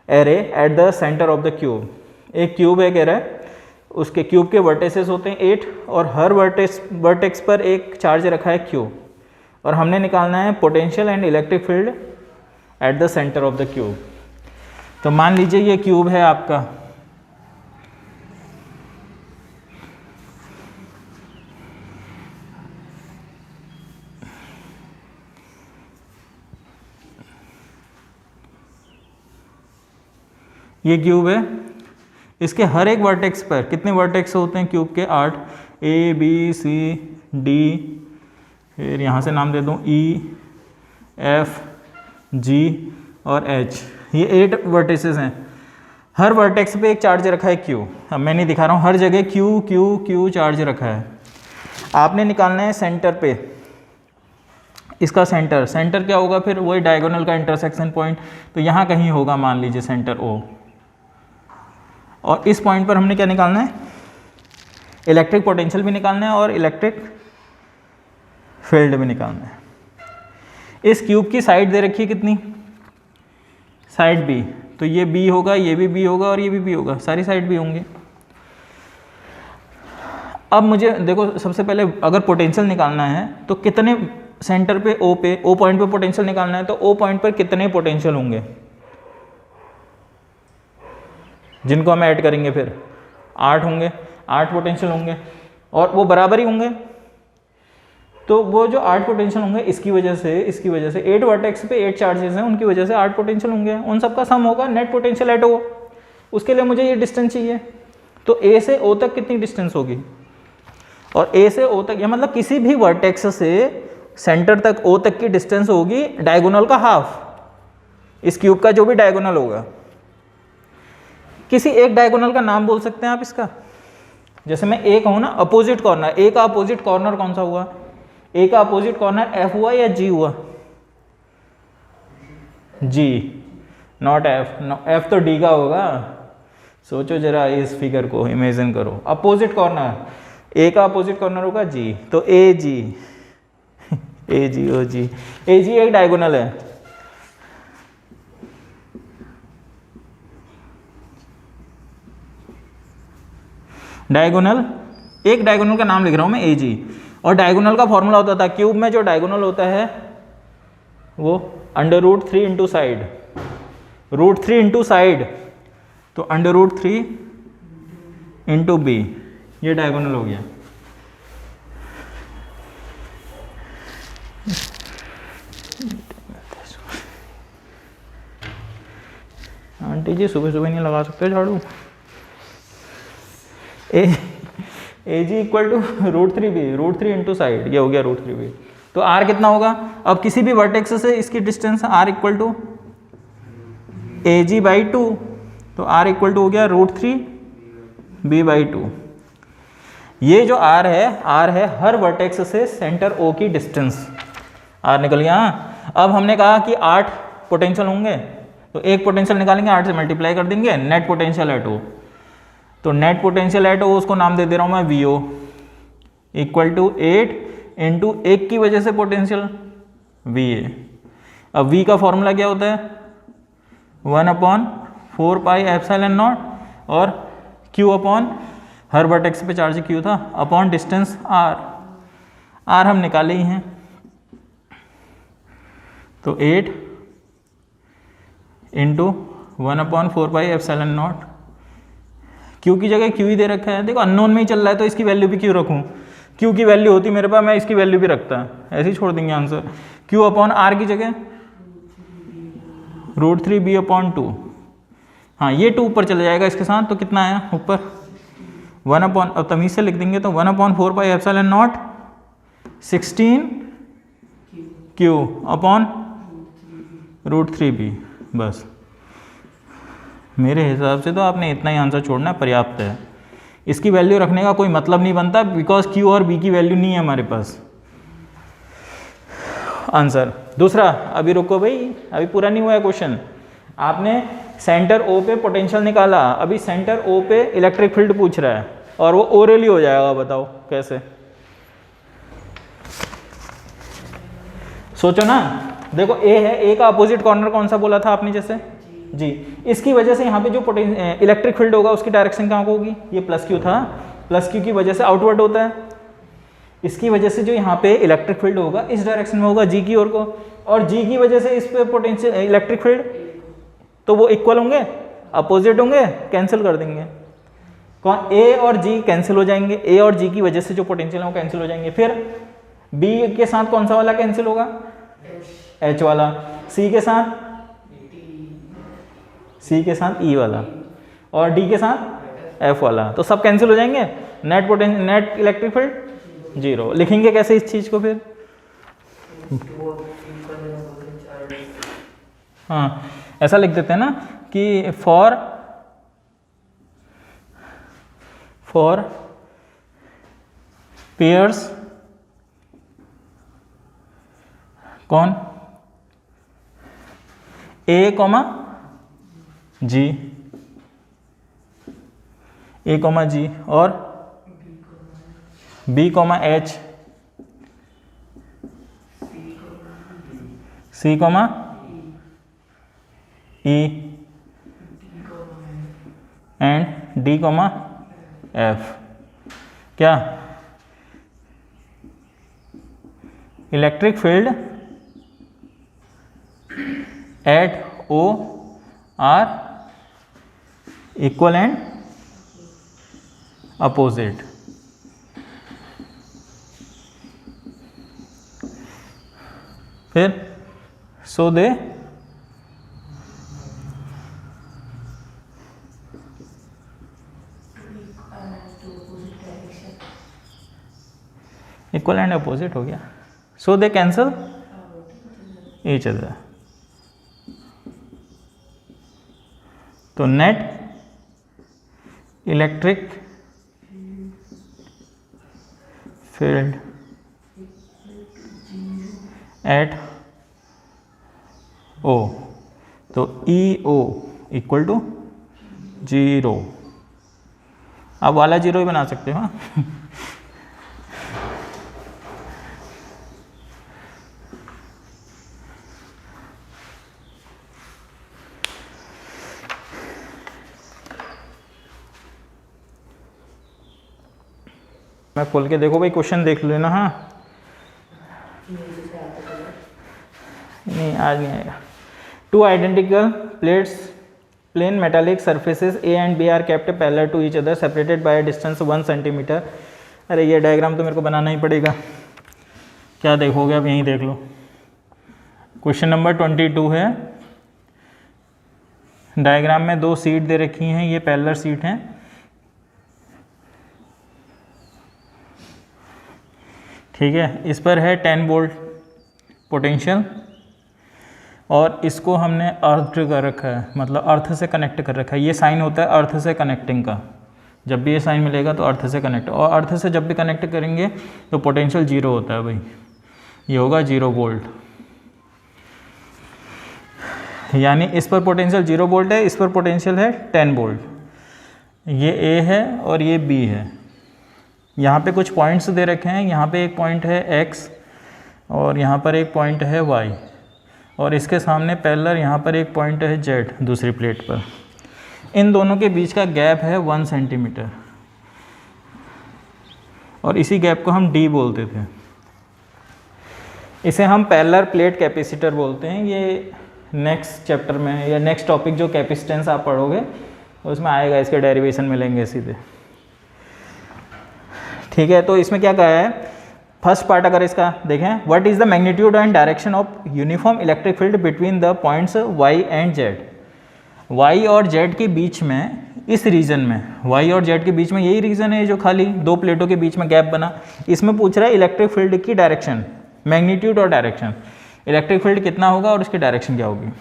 array at the centre of the cube. एक cube है कह रहा है, उसके cube के vertices होते हैं 8 और हर वर्टेक्स पर एक चार्ज रखा है Q, और हमने निकालना है potential and electric field eight the centre of the cube. तो मान लीजिए ये क्यूब है आपका, ये क्यूब है, इसके हर एक वर्टेक्स पर कितने वर्टेक्स होते हैं क्यूब के? 8, A B C D, फिर यहाँ से नाम दे दूँ E F G और H, ये 8 वर्टिसेस हैं। हर वर्टेक्स पे एक चार्ज रखा है Q। अब मैं नहीं दिखा रहा हूँ, हर जगह Q Q Q चार्ज रखा है। आपने निकालना है सेंटर पे, इसका सेंटर क्या होगा? फिर वही डायगोनल का इंटरसेक्शन पॉइंट, तो यहाँ कहीं होगा मान लीजिए सेंटर O, और इस पॉइंट पर हमने क्या निकालना है? इलेक्ट्रिक पोटेंशियल भी निकालना है और इलेक्ट्रिक फील्ड भी निकालना है। इस क्यूब की साइड दे रखी है कितनी? साइड B, तो ये B होगा, ये भी B होगा और ये भी B होगा, सारी साइड B होंगे। अब मुझे देखो, सबसे पहले अगर पोटेंशियल निकालना है तो कितने सेंटर पे O पॉइंट पे पोटेंशियल निकालना है, तो O पॉइंट पर कितने पोटेंशियल होंगे जिनको हम ऐड करेंगे? फिर 8 होंगे, 8 पोटेंशियल होंगे और वो बराबर ही होंगे। तो वो जो 8 पोटेंशियल होंगे इसकी वजह से 8 वर्टेक्स पे 8 चार्जेस हैं, उनकी वजह से 8 पोटेंशियल होंगे, उन सबका सम होगा नेट पोटेंशियल एट O। उसके लिए मुझे ये डिस्टेंस चाहिए, तो A से O तक कितनी डिस्टेंस होगी? और ए से ओ तक, या मतलब किसी भी वर्टेक्स से सेंटर तक ओ तक की डिस्टेंस होगी डायगोनल का हाफ, इस क्यूब का जो भी डायगोनल होगा। किसी एक डायगोनल का नाम बोल सकते हैं आप इसका, जैसे मैं ए कहूँ ना अपोजिट कॉर्नर, ए का अपोजिट कॉर्नर कौन सा हुआ, ए का अपोजिट कॉर्नर एफ हुआ या जी हुआ, जी, नॉट एफ, एफ तो डी का होगा। सोचो जरा इस फिगर को इमेजिन करो, अपोजिट कॉर्नर, ए का अपोजिट कॉर्नर होगा जी, तो ए जी ए जी ओ जी, ए जी एक डायगोनल है। डायगोनल, एक डायगोनल का नाम लिख रहा हूं मैं ए जी, और डायगोनल का फॉर्मूला होता था क्यूब में जो डायगोनल होता है वो √3 इंटू साइड, √3 इंटू साइड, तो √3 इंटू बी, ये डायगोनल हो गया। आंटी जी सुबह सुबह नहीं लगा सकते झाड़ू। A G equal to √3 B, √3 into side, ये हो गया √3 बी। तो आर कितना होगा, अब किसी भी वर्टेक्स से इसकी distance R equal to A G by 2, तो आर इक्वल टू हो गया √3 बी बाई 2। ये जो आर है हर वर्टेक्स से सेंटर ओ की डिस्टेंस, आर निकल गया। अब हमने कहा कि 8 पोटेंशियल होंगे, तो एक पोटेंशियल निकालेंगे 8 से मल्टीप्लाई कर देंगे, नेट पोटेंशियल एट ओ, तो नेट पोटेंशियल एट ओ उसको नाम दे दे रहा हूं मैं V O, equal to 8 into एक की वजह से पोटेंशियल वी ए। अब वी का फॉर्मूला क्या होता है 1/4 पाई एप्सिलॉन नॉट, और क्यू अपॉन हर वर्टेक्स पे चार्ज क्यू था, अपॉन डिस्टेंस आर, आर हम निकाले ही हैं, तो 8 into 1/4 pi epsilon not, Q की जगह क्यू ही दे रखा है, देखो अननोन में ही चल रहा है तो इसकी वैल्यू भी क्यों रखूं, क्यू की वैल्यू होती मेरे पास मैं इसकी वैल्यू भी रखता, ऐसे ही छोड़ देंगे आंसर। क्यू अपॉन आर की जगह √3 बी अपॉन 2, हाँ ये 2 ऊपर चले जाएगा इसके साथ, तो कितना आया ऊपर 1 अब तमीज से लिख देंगे तो 1/4 pi epsilon naught 16 Q upon √3 B. बस मेरे हिसाब से तो आपने इतना ही आंसर छोड़ना पर्याप्त है, इसकी वैल्यू रखने का कोई मतलब नहीं बनता, बिकॉज क्यू और बी की वैल्यू नहीं है हमारे पास। आंसर दूसरा, अभी रुको भाई, अभी पूरा नहीं हुआ है क्वेश्चन। आपने सेंटर ओ पे पोटेंशियल निकाला, अभी सेंटर ओ पे इलेक्ट्रिक फील्ड पूछ रहा है, और वो ओरली हो जाएगा, बताओ कैसे, सोचो ना। देखो ए है, ए का अपोजिट कॉर्नर कौन सा बोला था आपने, जैसे जी, इसकी वजह से यहाँ पे जो इलेक्ट्रिक फील्ड होगा उसकी डायरेक्शन कहाँ को होगी, ये प्लस क्यू था, प्लस क्यू की वजह से आउटवर्ड होता है, इसकी वजह से जो यहाँ पे इलेक्ट्रिक फील्ड होगा इस डायरेक्शन में होगा जी की ओर को, और जी की वजह से इस पे पोटेंशियल इलेक्ट्रिक फील्ड, तो वो इक्वल होंगे, अपोजिट होंगे, कैंसिल कर देंगे, कौन ए और जी कैंसिल हो जाएंगे, ए और जी की वजह से जो पोटेंशियल है वो कैंसिल हो जाएंगे। फिर बी के साथ कौन सा वाला कैंसिल होगा, एच वाला, सी के साथ ई वाला, और डी के साथ एफ वाला, तो सब कैंसिल हो जाएंगे, नेट इलेक्ट्रिक फील्ड 0। लिखेंगे कैसे इस चीज को फिर, हाँ ऐसा लिख देते हैं ना कि फॉर पेयर्स कौन ए कॉमा जी, ए कॉमा जी, और B comma H, C comma E, and D comma F, क्या electric field at O R equal and opposite. फिर so they equal and opposite हो गया, so they cancel each other. तो net electric field at O, तो E O equal to 0। आप वाला 0 ही बना सकते हो। मैं खोल के देखो भाई, क्वेश्चन देख लेना। हाँ नहीं आज नहीं आएगा। 2 identical plates plane metallic surfaces A and B are kept parallel to each other separated by distance 1 centimetre. अरे ये डायग्राम तो मेरे को बनाना ही पड़ेगा, क्या देखोगे अब, यहीं देख लो। क्वेश्चन नंबर 22 है। डायग्राम में 2 सीट दे रखी हैं, ये पैरेलल सीट हैं। ठीक है, इस पर है 10 वोल्ट पोटेंशियल और इसको हमने अर्थ कर रखा है, मतलब अर्थ से कनेक्ट कर रखा है। ये साइन होता है अर्थ से कनेक्टिंग का, जब भी ये साइन मिलेगा तो अर्थ से कनेक्ट, और अर्थ से जब भी कनेक्ट करेंगे तो पोटेंशियल 0 होता है भाई, ये होगा 0 वोल्ट। यानी इस पर पोटेंशियल 0 वोल्ट है, इस पर पोटेंशियल है 10 वोल्ट। ये ए है और ये बी है। यहाँ पे कुछ पॉइंट्स दे रखे हैं, यहाँ पे एक पॉइंट है एक्स और यहाँ पर एक पॉइंट है वाई, और इसके सामने पैरेलल यहाँ पर एक पॉइंट है जेड दूसरी प्लेट पर। इन दोनों के बीच का गैप है 1 सेंटीमीटर और इसी गैप को हम डी बोलते थे। इसे हम पैरेलल प्लेट कैपेसिटर बोलते हैं। ये नेक्स्ट चैप्टर में या नेक्स्ट टॉपिक जो कैपेसिटेंस आप पढ़ोगे उसमें आएगा, इसके डेरिवेशन मिलेंगे सीधे। ठीक है, तो इसमें क्या कहा है, फर्स्ट पार्ट अगर इसका देखें, what is the magnitude and direction of uniform electric field between the points Y and Z. Y और जेड के बीच में, इस रीजन में, वाई और जेड के बीच में यही रीजन है जो खाली 2 प्लेटों के बीच में गैप बना। इसमें पूछ रहा है इलेक्ट्रिक फील्ड की डायरेक्शन, मैग्नीट्यूड और डायरेक्शन, इलेक्ट्रिक फील्ड कितना होगा और उसकी डायरेक्शन क्या होगी।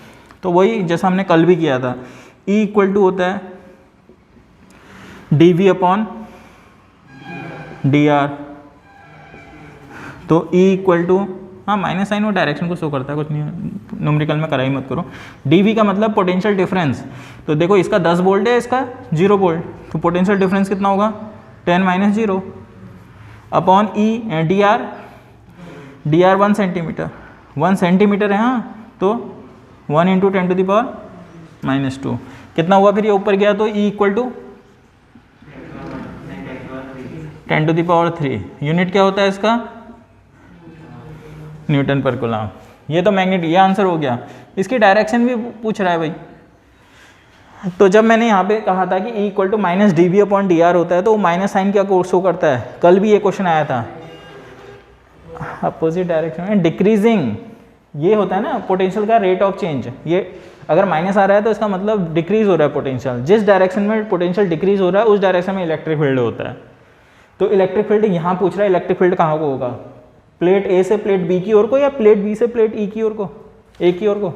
तो वही जैसा हमने कल भी किया था, E इक्वल टू होता है dV अपॉन dr। तो E इक्वल टू, हाँ माइनस साइन वो डायरेक्शन को शो करता है, कुछ नहीं, न्यूमेरिकल में करा ही मत करो। dV का मतलब पोटेंशियल डिफरेंस। तो देखो इसका 10 वोल्ट है, इसका 0 वोल्ट, तो पोटेंशियल डिफरेंस कितना होगा 10 - 0 upon E dr 1 centimetre, 1 centimetre है। हाँ, तो 1 × 10⁻², कितना हुआ फिर ये ऊपर गया तो E इक्वल टू 10⁻³ यूनिट क्या होता है इसका, न्यूटन पर कूलम। ये तो मैग्नेट, ये आंसर हो गया। इसकी डायरेक्शन भी पूछ रहा है भाई। तो जब मैंने यहाँ पे कहा था कि E equal to -dV upon dr होता है, तो वो माइनस साइन क्या शो करता है, कल भी ये क्वेश्चन आया था, अपोजिट डायरेक्शन में डिक्रीजिंग। ये होता है ना पोटेंशियल का रेट ऑफ चेंज। ये अगर माइनस आ रहा है तो इसका मतलब डिक्रीज हो रहा है पोटेंशियल। जिस डायरेक्शन में पोटेंशियल डिक्रीज हो रहा है उस डायरेक्शन में इलेक्ट्रिक फील्ड होता है। तो इलेक्ट्रिक फील्ड यहाँ पूछ रहा है, इलेक्ट्रिक फील्ड कहाँ को होगा, प्लेट ए से प्लेट बी की ओर को या प्लेट बी से प्लेट ई की ओर को, ए की ओर को,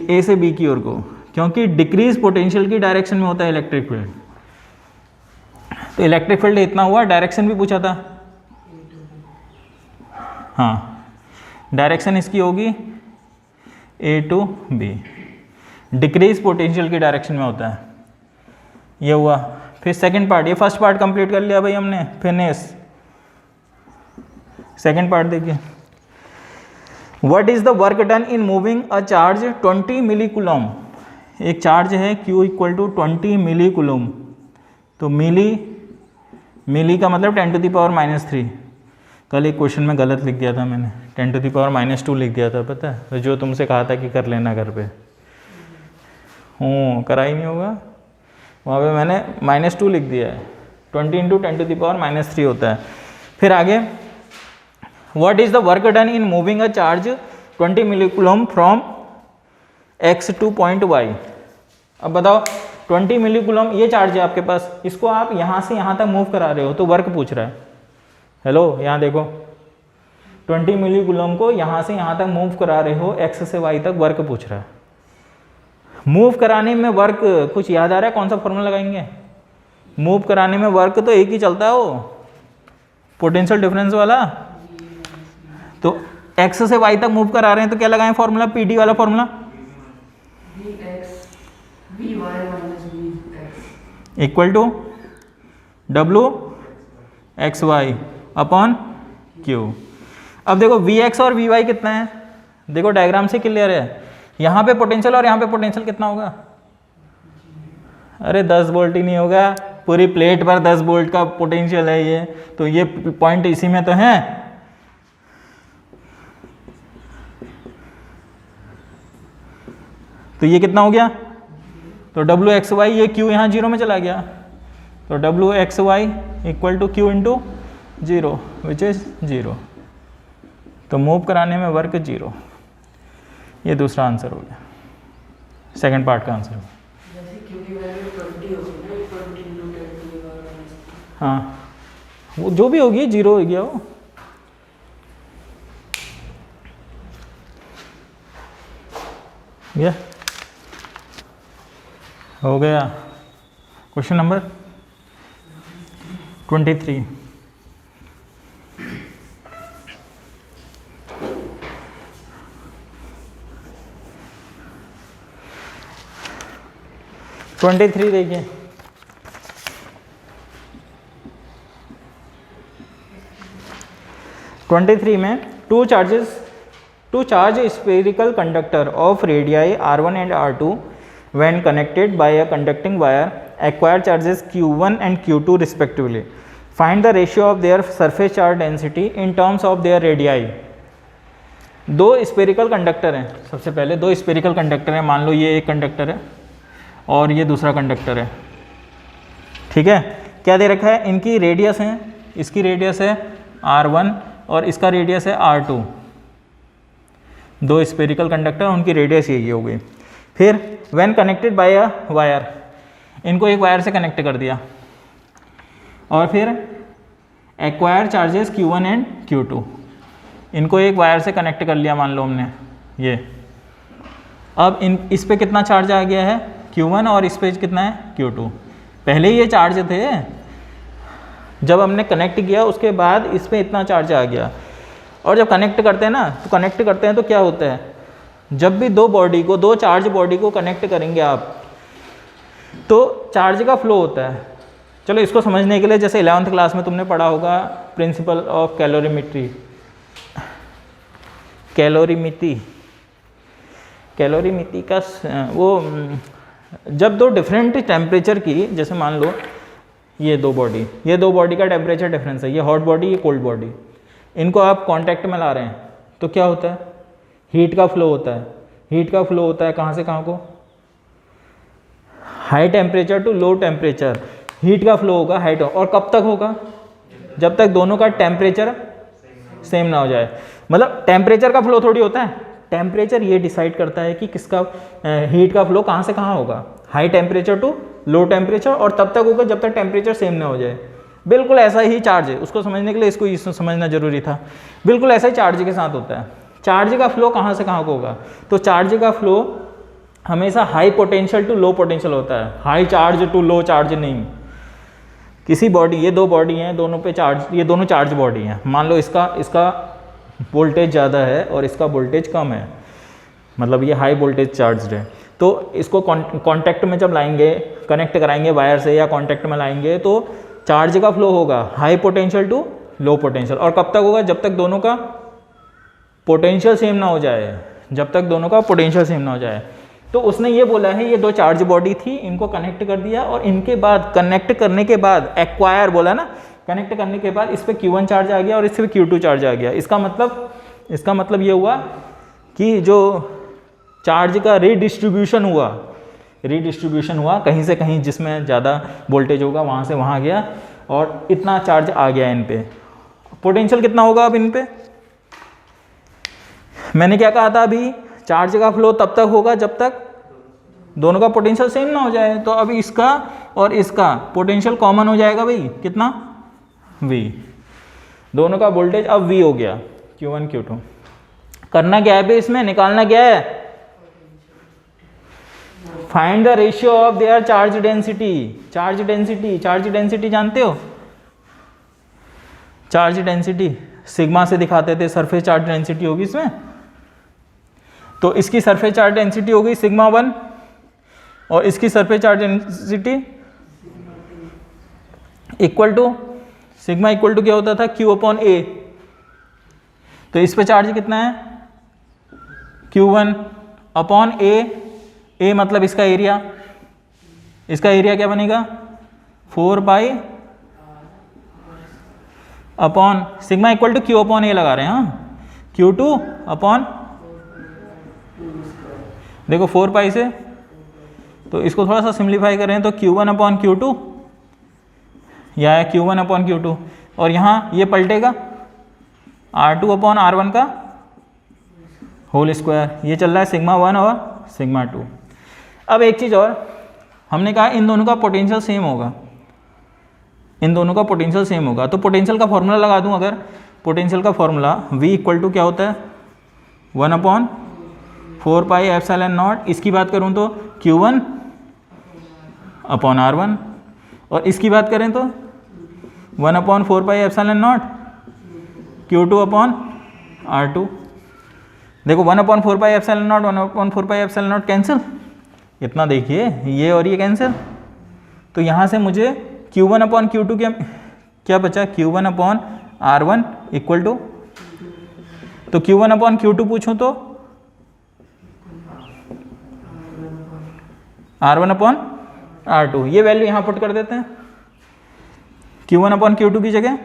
ए से बी की ओर को, क्योंकि डिक्रीज पोटेंशियल की डायरेक्शन में होता है इलेक्ट्रिक फील्ड। तो इलेक्ट्रिक फील्ड इतना हुआ, डायरेक्शन भी पूछा था। हाँ, डायरेक्शन इसकी होगी A to B, decrease potential की डायरेक्शन में होता है। ये हुआ। फिर सेकंड पार्ट, ये फर्स्ट पार्ट कंप्लीट कर लिया भाई हमने, फिनिश। सेकंड पार्ट देखिए, what is the work done in moving a charge 20 milli coulomb. एक चार्ज है Q equal to 20 milli coulomb. तो मिली का मतलब 10⁻³ कल एक क्वेश्चन में गलत लिख दिया था मैंने, 10⁻² लिख दिया था, पता है, तो जो तुमसे कहा था कि कर लेना घर पे, करा ही नहीं होगा, वहाँ पे मैंने -2 लिख दिया है। 20 × 10⁻³ होता है। फिर आगे, what is the work done in moving a charge 20 milli coulomb from x to point y। अब बताओ 20 मिली कूलम ये चार्ज है आपके पास, इसको आप यहाँ से यहाँ तक मूव करा रहे हो, तो वर्क पूछ रहा है, हेलो यहाँ देखो 20 मिली कूलम को यहाँ से यहाँ तक मूव करा रहे हो, x से y तक वर्क पूछ रहा है। मूव कराने में वर्क कुछ याद आ रहा है, कौन सा फॉर्मूला लगाएंगे? मूव कराने में वर्क तो एक ही चलता है, वो पोटेंशियल डिफरेंस वाला। तो x से y तक मूव करा रहे हैं तो क्या लगाएं फॉर्मूला? PD वाला formula equal to WXY upon Q। अब देखो Vx और Vy कितना है, देखो डायग्राम से क्लियर है। यहाँ पे पोटेंशियल और यहाँ पे पोटेंशियल कितना होगा? अरे 10 वोल्ट ही नहीं होगा, पूरी प्लेट पर 10 वोल्ट का पोटेंशियल है ये, तो ये पॉइंट इसी में तो है। तो ये कितना हो गया? तो WXY, ये Q यहाँ जीरो में चला गया, तो WXY equal to Q into zero which is 0। तो मूव कराने में वर्क 0। ये दूसरा आंसर हो गया, सेकंड पार्ट का आंसर हो गया। हाँ, वो जो भी होगी 0 हो गया वो। हो गया क्वेश्चन नंबर 23। देखिए, में two charge spherical conductor of radii r1 and r2 when connected by a conducting wire acquire charges q1 and q2 respectively. Find the ratio of their surface charge density in terms of their radii. दो spherical conductor हैं, सबसे पहले दो spherical conductor हैं, मान लो ये एक conductor है और ये दूसरा कंडक्टर है, ठीक है। क्या दे रखा है? इनकी रेडियस है, इसकी रेडियस है r1 और इसका रेडियस है r2। दो स्पेरिकल कंडक्टर, उनकी रेडियस यही हो गई। फिर when connected by a wire, इनको एक वायर से कनेक्ट कर दिया, और फिर acquire charges Q1 and Q2, इनको एक वायर से कनेक्ट कर लिया मान लो हमने ये। अब इस पे कितना चार्ज आ गया है? Q1, और इस पे कितना है? Q2। पहले ये चार्ज थे, जब हमने कनेक्ट किया उसके बाद इस पे इतना चार्ज आ गया। और जब कनेक्ट करते हैं ना, तो कनेक्ट करते हैं तो क्या होता है, जब भी दो चार्ज बॉडी को कनेक्ट करेंगे आप, तो चार्ज का फ्लो होता है। चलो इसको समझने के लिए, जैसे 11th क्लास में तुमने पढ़ा होगा प्रिंसिपल ऑफ कैलोरीमिति का वो, जब दो डिफरेंट टेम्परेचर की, जैसे मान लो ये दो बॉडी का टेम्परेचर डिफरेंस है, ये हॉट बॉडी, ये कोल्ड बॉडी, इनको आप कांटेक्ट में ला रहे हैं तो क्या होता है? हीट का फ्लो होता है। हीट का फ्लो होता है कहाँ से कहाँ को? High temperature to low temperature heat का फ्लो होगा, हाइट। और कब तक होगा? जब तक दोनों का टेम्परेचर सेम ना हो जाए। मतलब टेम्परेचर का फ्लो थोड़ी होता है, टेम्परेचर ये डिसाइड करता है कि किसका हीट का फ्लो कहाँ से कहाँ होगा, high temperature to low temperature, और तब तक होगा जब तक टेम्परेचर सेम ना हो जाए। बिल्कुल ऐसा ही चार्ज है, उसको समझने के लिए इसको समझना जरूरी था। बिल्कुल ऐसा ही चार्ज के साथ होता है। चार्ज का फ्लो कहाँ से कहाँ को होगा? तो चार्ज का फ्लो हमेशा high potential to low potential होता है, high charge to low charge नहीं। किसी बॉडी, ये दो बॉडी हैं, दोनों पे चार्ज, ये दोनों चार्ज बॉडी हैं। मान लो इसका वोल्टेज ज़्यादा है और इसका वोल्टेज कम है, मतलब ये हाई वोल्टेज चार्ज है। तो इसको कॉन्टैक्ट में जब लाएंगे, कनेक्ट कराएंगे वायर से या कॉन्टैक्ट में लाएंगे, तो चार्ज का फ्लो होगा high potential to low potential. और कब तक होगा? जब तक दोनों का पोटेंशियल सेम ना हो जाए, जब तक दोनों का पोटेंशियल सेम ना हो जाए। तो उसने ये बोला है, ये दो चार्ज बॉडी थी, इनको कनेक्ट कर दिया, और इनके बाद कनेक्ट करने के बाद एक्वायर बोला ना, कनेक्ट करने के बाद इस पर Q1 चार्ज आ गया और इस पर Q2 चार्ज आ गया। इसका मतलब ये हुआ कि जो चार्ज का रीडिस्ट्रीब्यूशन हुआ कहीं से कहीं, जिसमें ज़्यादा वोल्टेज होगा वहाँ से वहाँ गया, और इतना चार्ज आ गया इन पे। पोटेंशियल कितना होगा अब इन पे? मैंने क्या कहा था अभी? चार्ज का फ्लो तब तक होगा जब तक दोनों का पोटेंशियल सेम ना हो जाए। तो अभी इसका और इसका पोटेंशियल कॉमन हो जाएगा भाई, कितना? V। दोनों का वोल्टेज अब V हो गया Q1 Q2। करना क्या है भाई, इसमें निकालना क्या है, find the ratio of their charge density. Charge density, charge density जानते हो, चार्ज डेंसिटी सिग्मा से दिखाते थे, सरफेस चार्ज डेंसिटी होगी इसमें। तो इसकी सरफेस चार्ज डेंसिटी होगी सिग्मा 1 और इसकी surface charge density equal to sigma equal to क्या होता था, Q/A। तो इस पे चार्ज कितना है, Q1/A। A मतलब इसका एरिया, इसका एरिया क्या बनेगा 4 pi upon sigma equal to Q/A लगा रहे हैं, हाँ, Q2 अपॉन, देखो 4 पाई से, तो इसको थोड़ा सा सिंप्लीफाई करें तो Q1/Q2 या है Q1/Q2, और यहाँ ये पलटेगा R2/R1 का होल स्क्वायर। ये चल रहा है सिग्मा 1 और सिग्मा 2। अब एक चीज़ और, हमने कहा इन दोनों का पोटेंशियल सेम होगा, इन दोनों का पोटेंशियल सेम होगा। तो पोटेंशियल का फॉर्मूला लगा दूं अगर, पोटेंशियल का फॉर्मूला V इक्वल टू क्या होता है 1/4 पाई एप्सिलॉन नॉट। इसकी बात करूं तो Q1/R1, और इसकी बात करें तो 1/4 पाई एप्सिलॉन नॉट Q2/R2। देखो 1/4 pi epsilon not 1/4 pi epsilon not cancel, इतना देखिए ये और ये कैंसिल। तो यहाँ से मुझे Q1/Q2 क्या बचा, Q1/R1 इक्वल टू, तो Q1/Q2 पूछूं तो R1/R2। ये वैल्यू यहाँ पुट कर देते हैं, Q1/Q2 की जगह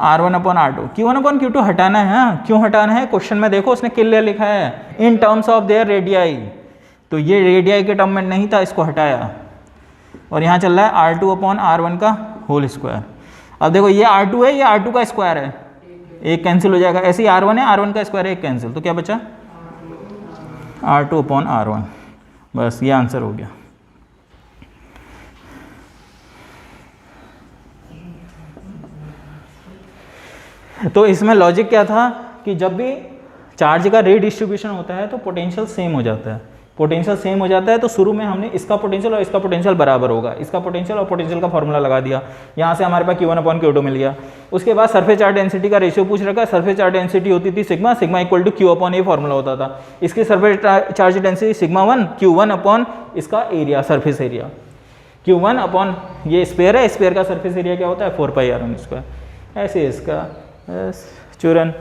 R1/R2। Q1/Q2 हटाना है, हाँ क्यों हटाना है, क्वेश्चन में देखो उसने क्लियर लिखा है in terms of their radii, तो ये रेडियाई के टर्म में नहीं था, इसको हटाया, और यहाँ चल रहा है R2/R1 का होल स्क्वायर। अब देखो ये R2 है, ये R2 का स्क्वायर है, एक कैंसिल हो जाएगा, ऐसे ही R1 है, R1 का स्क्वायर है, एक कैंसिल, तो क्या बचा R2/R1। बस ये आंसर हो गया। तो इसमें लॉजिक क्या था कि जब भी चार्ज का रीडिस्ट्रीब्यूशन होता है तो पोटेंशियल सेम हो जाता है, पोटेंशियल सेम हो जाता है। तो शुरू में हमने इसका पोटेंशियल और इसका पोटेंशियल बराबर होगा, इसका पोटेंशियल और पोटेंशियल का फॉर्मूला लगा दिया, यहाँ से हमारे पास Q1/Q2 मिल गया। उसके बाद सरफेस चार्ज डेंसिटी का रेशियो पूछ रखा है, सरफेस चार्ज डेंसिटी होती थी sigma, sigma equal to Q/A formula होता था। इसकी surface charge density sigma 1 Q1 इसका एरिया, सरफेस एरिया Q1 ये स्पेयर है, स्पेयर का सरफेस एरिया क्या होता है 4 पाई R1 स्क्वायर। ऐसे इसका चूरन।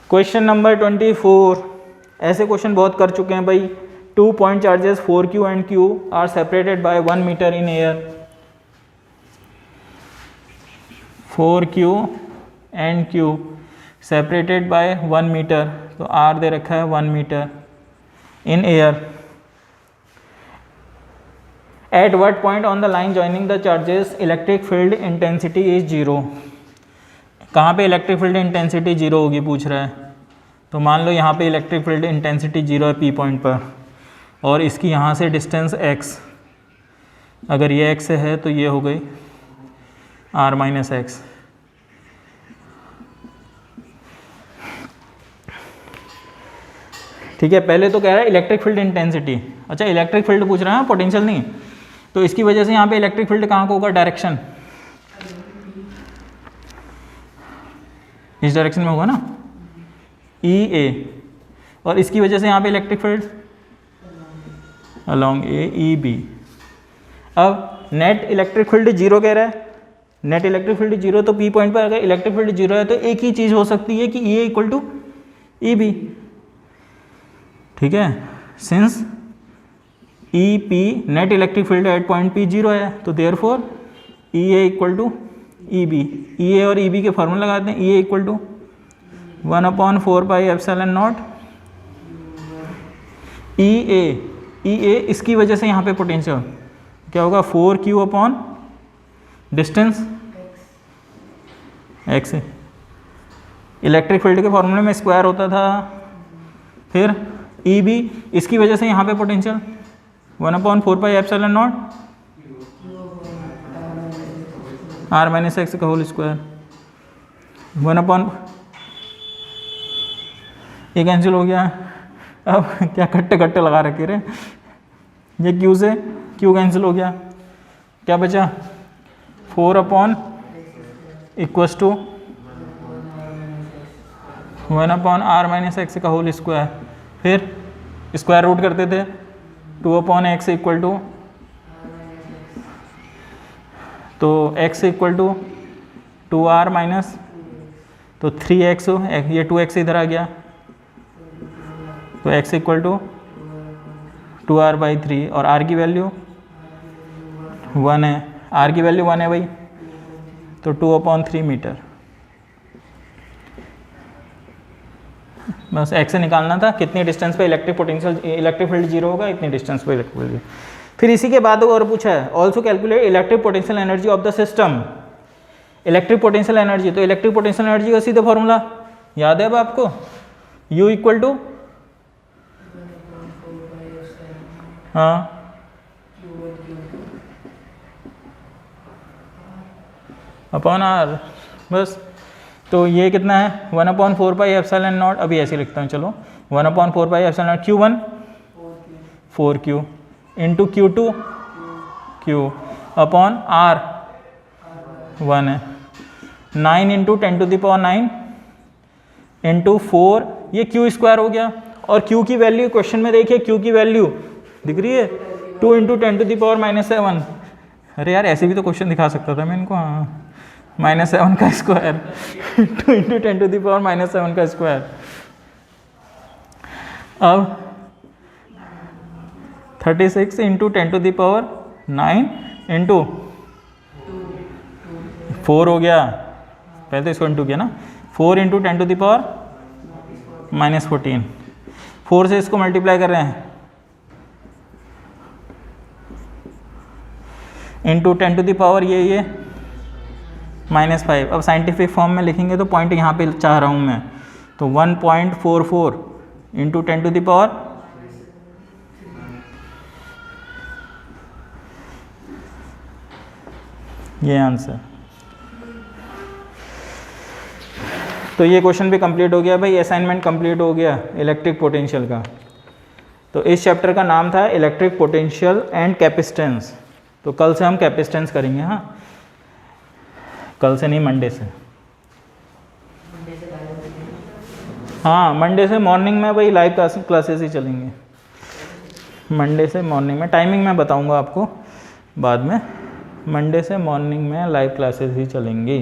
Question number 24। ऐसे क्वेश्चन बहुत कर चुके हैं भाई। 2 point charges 4Q and Q are separated by 1 metre in air. 4Q and Q separated by 1 metre, तो आर दे रखा है 1 metre in air. At what point on the line joining the charges electric field intensity is 0। कहाँ पे electric field intensity 0 होगी पूछ रहा है। तो मान लो यहाँ पे इलेक्ट्रिक फील्ड इंटेंसिटी 0 है P पॉइंट पर, और इसकी यहाँ से डिस्टेंस x, अगर ये x है तो ये हो गई r माइनस एक्स। ठीक है, पहले तो कह रहा है इलेक्ट्रिक फील्ड इंटेंसिटी। अच्छा, इलेक्ट्रिक फील्ड पूछ रहा है, पोटेंशियल नहीं। तो इसकी वजह से यहाँ पे इलेक्ट्रिक फील्ड कहाँ को होगा, डायरेक्शन इस डायरेक्शन में होगा ना, EA, और इसकी वजह से यहाँ पे इलेक्ट्रिक फील्ड अलोंग EB। अब नेट इलेक्ट्रिक फील्ड 0 कह रहा है, नेट इलेक्ट्रिक फील्ड 0, तो P पॉइंट पर अगर इलेक्ट्रिक फील्ड 0 है तो एक ही चीज़ हो सकती है कि EA इक्वल टू EB। ठीक है, since E P net electric field at point P 0 है, तो therefore E A equal to E B. E A और ई बी के फॉर्मूला लगाते हैं। ई ए इक्वल टू 1/4πε0 ई ए इसकी वजह से यहाँ पे पोटेंशियल क्या होगा 4q upon distance x। Electric field के फॉर्मूले में स्क्वायर होता था। फिर ई बी इसकी वजह से यहाँ पे पोटेंशियल 1/4πε0 r माइनस एक्स का होल स्क्वायर 1 ये कैंसिल हो गया। अब क्या कट्टे कट्टे लगा रखे रे, ये क्यू से क्यू कैंसिल हो गया, क्या बचा 4 equals to 1/r minus X का होल स्क्वायर। फिर स्क्वायर रूट करते थे 2/x इक्वल टू, तो x equal to 2r minus, तो 3x, ये 2x इधर आ गया, तो x इक्वल टू 2r/3 और r की वैल्यू 1 है, r की वैल्यू 1 है भाई, तो 2/3 मीटर। बस x से निकालना था कितनी डिस्टेंस पे इलेक्ट्रिक पोटेंशियल इलेक्ट्रिक फील्ड 0 होगा, इतनी डिस्टेंस पे इलेक्ट्रिक फील्ड। फिर इसी के बाद और पूछा है also calculate electric potential energy of the system. Electric potential energy, तो इलेक्ट्रिक पोटेंशियल एनर्जी का सीधा फॉर्मूला याद है अब आपको, U इक्वल टू, हाँ अपॉन आर, बस। तो ये कितना है 1/4πε0, अभी ऐसे लिखता हूँ चलो 1/4πε0 Q1 4Q into Q2 Q upon R 1 है, 9 × 10⁹ इंटू 4, ये Q स्क्वायर हो गया। और Q की वैल्यू क्वेश्चन में देखिए, Q की वैल्यू दिख रही है 2 × 10⁻⁻⁷। अरे यार ऐसे भी तो क्वेश्चन दिखा सकता था मैं इनको, हाँ -7 का स्क्वायर 2 × 10⁻⁷ का स्क्वायर। अब 36 × 10⁹ इंटू 4 हो गया, पहले तो इसको इंटू किया ना, 4 × 10⁻⁻14, 4 से इसको मल्टीप्लाई कर रहे हैं इंटू 10⁻, ये -5। अब साइंटिफिक फॉर्म में लिखेंगे तो पॉइंट यहाँ पे चाह रहा हूँ मैं, तो 1.44 इंटू 10⁻, ये आंसर। तो ये क्वेश्चन भी कंप्लीट हो गया भाई, असाइनमेंट कंप्लीट हो गया इलेक्ट्रिक पोटेंशियल का। तो इस चैप्टर का नाम था इलेक्ट्रिक पोटेंशियल एंड कैपेसिटेंस। तो कल से हम कैपेसिटेंस करेंगे, हाँ कल से नहीं, मंडे से। हाँ मंडे से मॉर्निंग में भाई लाइव क्लासेस ही चलेंगे, मंडे से मॉर्निंग में। टाइमिंग मैं बताऊंगा आपको बाद में, मंडे से मॉर्निंग में लाइव क्लासेस ही चलेंगी।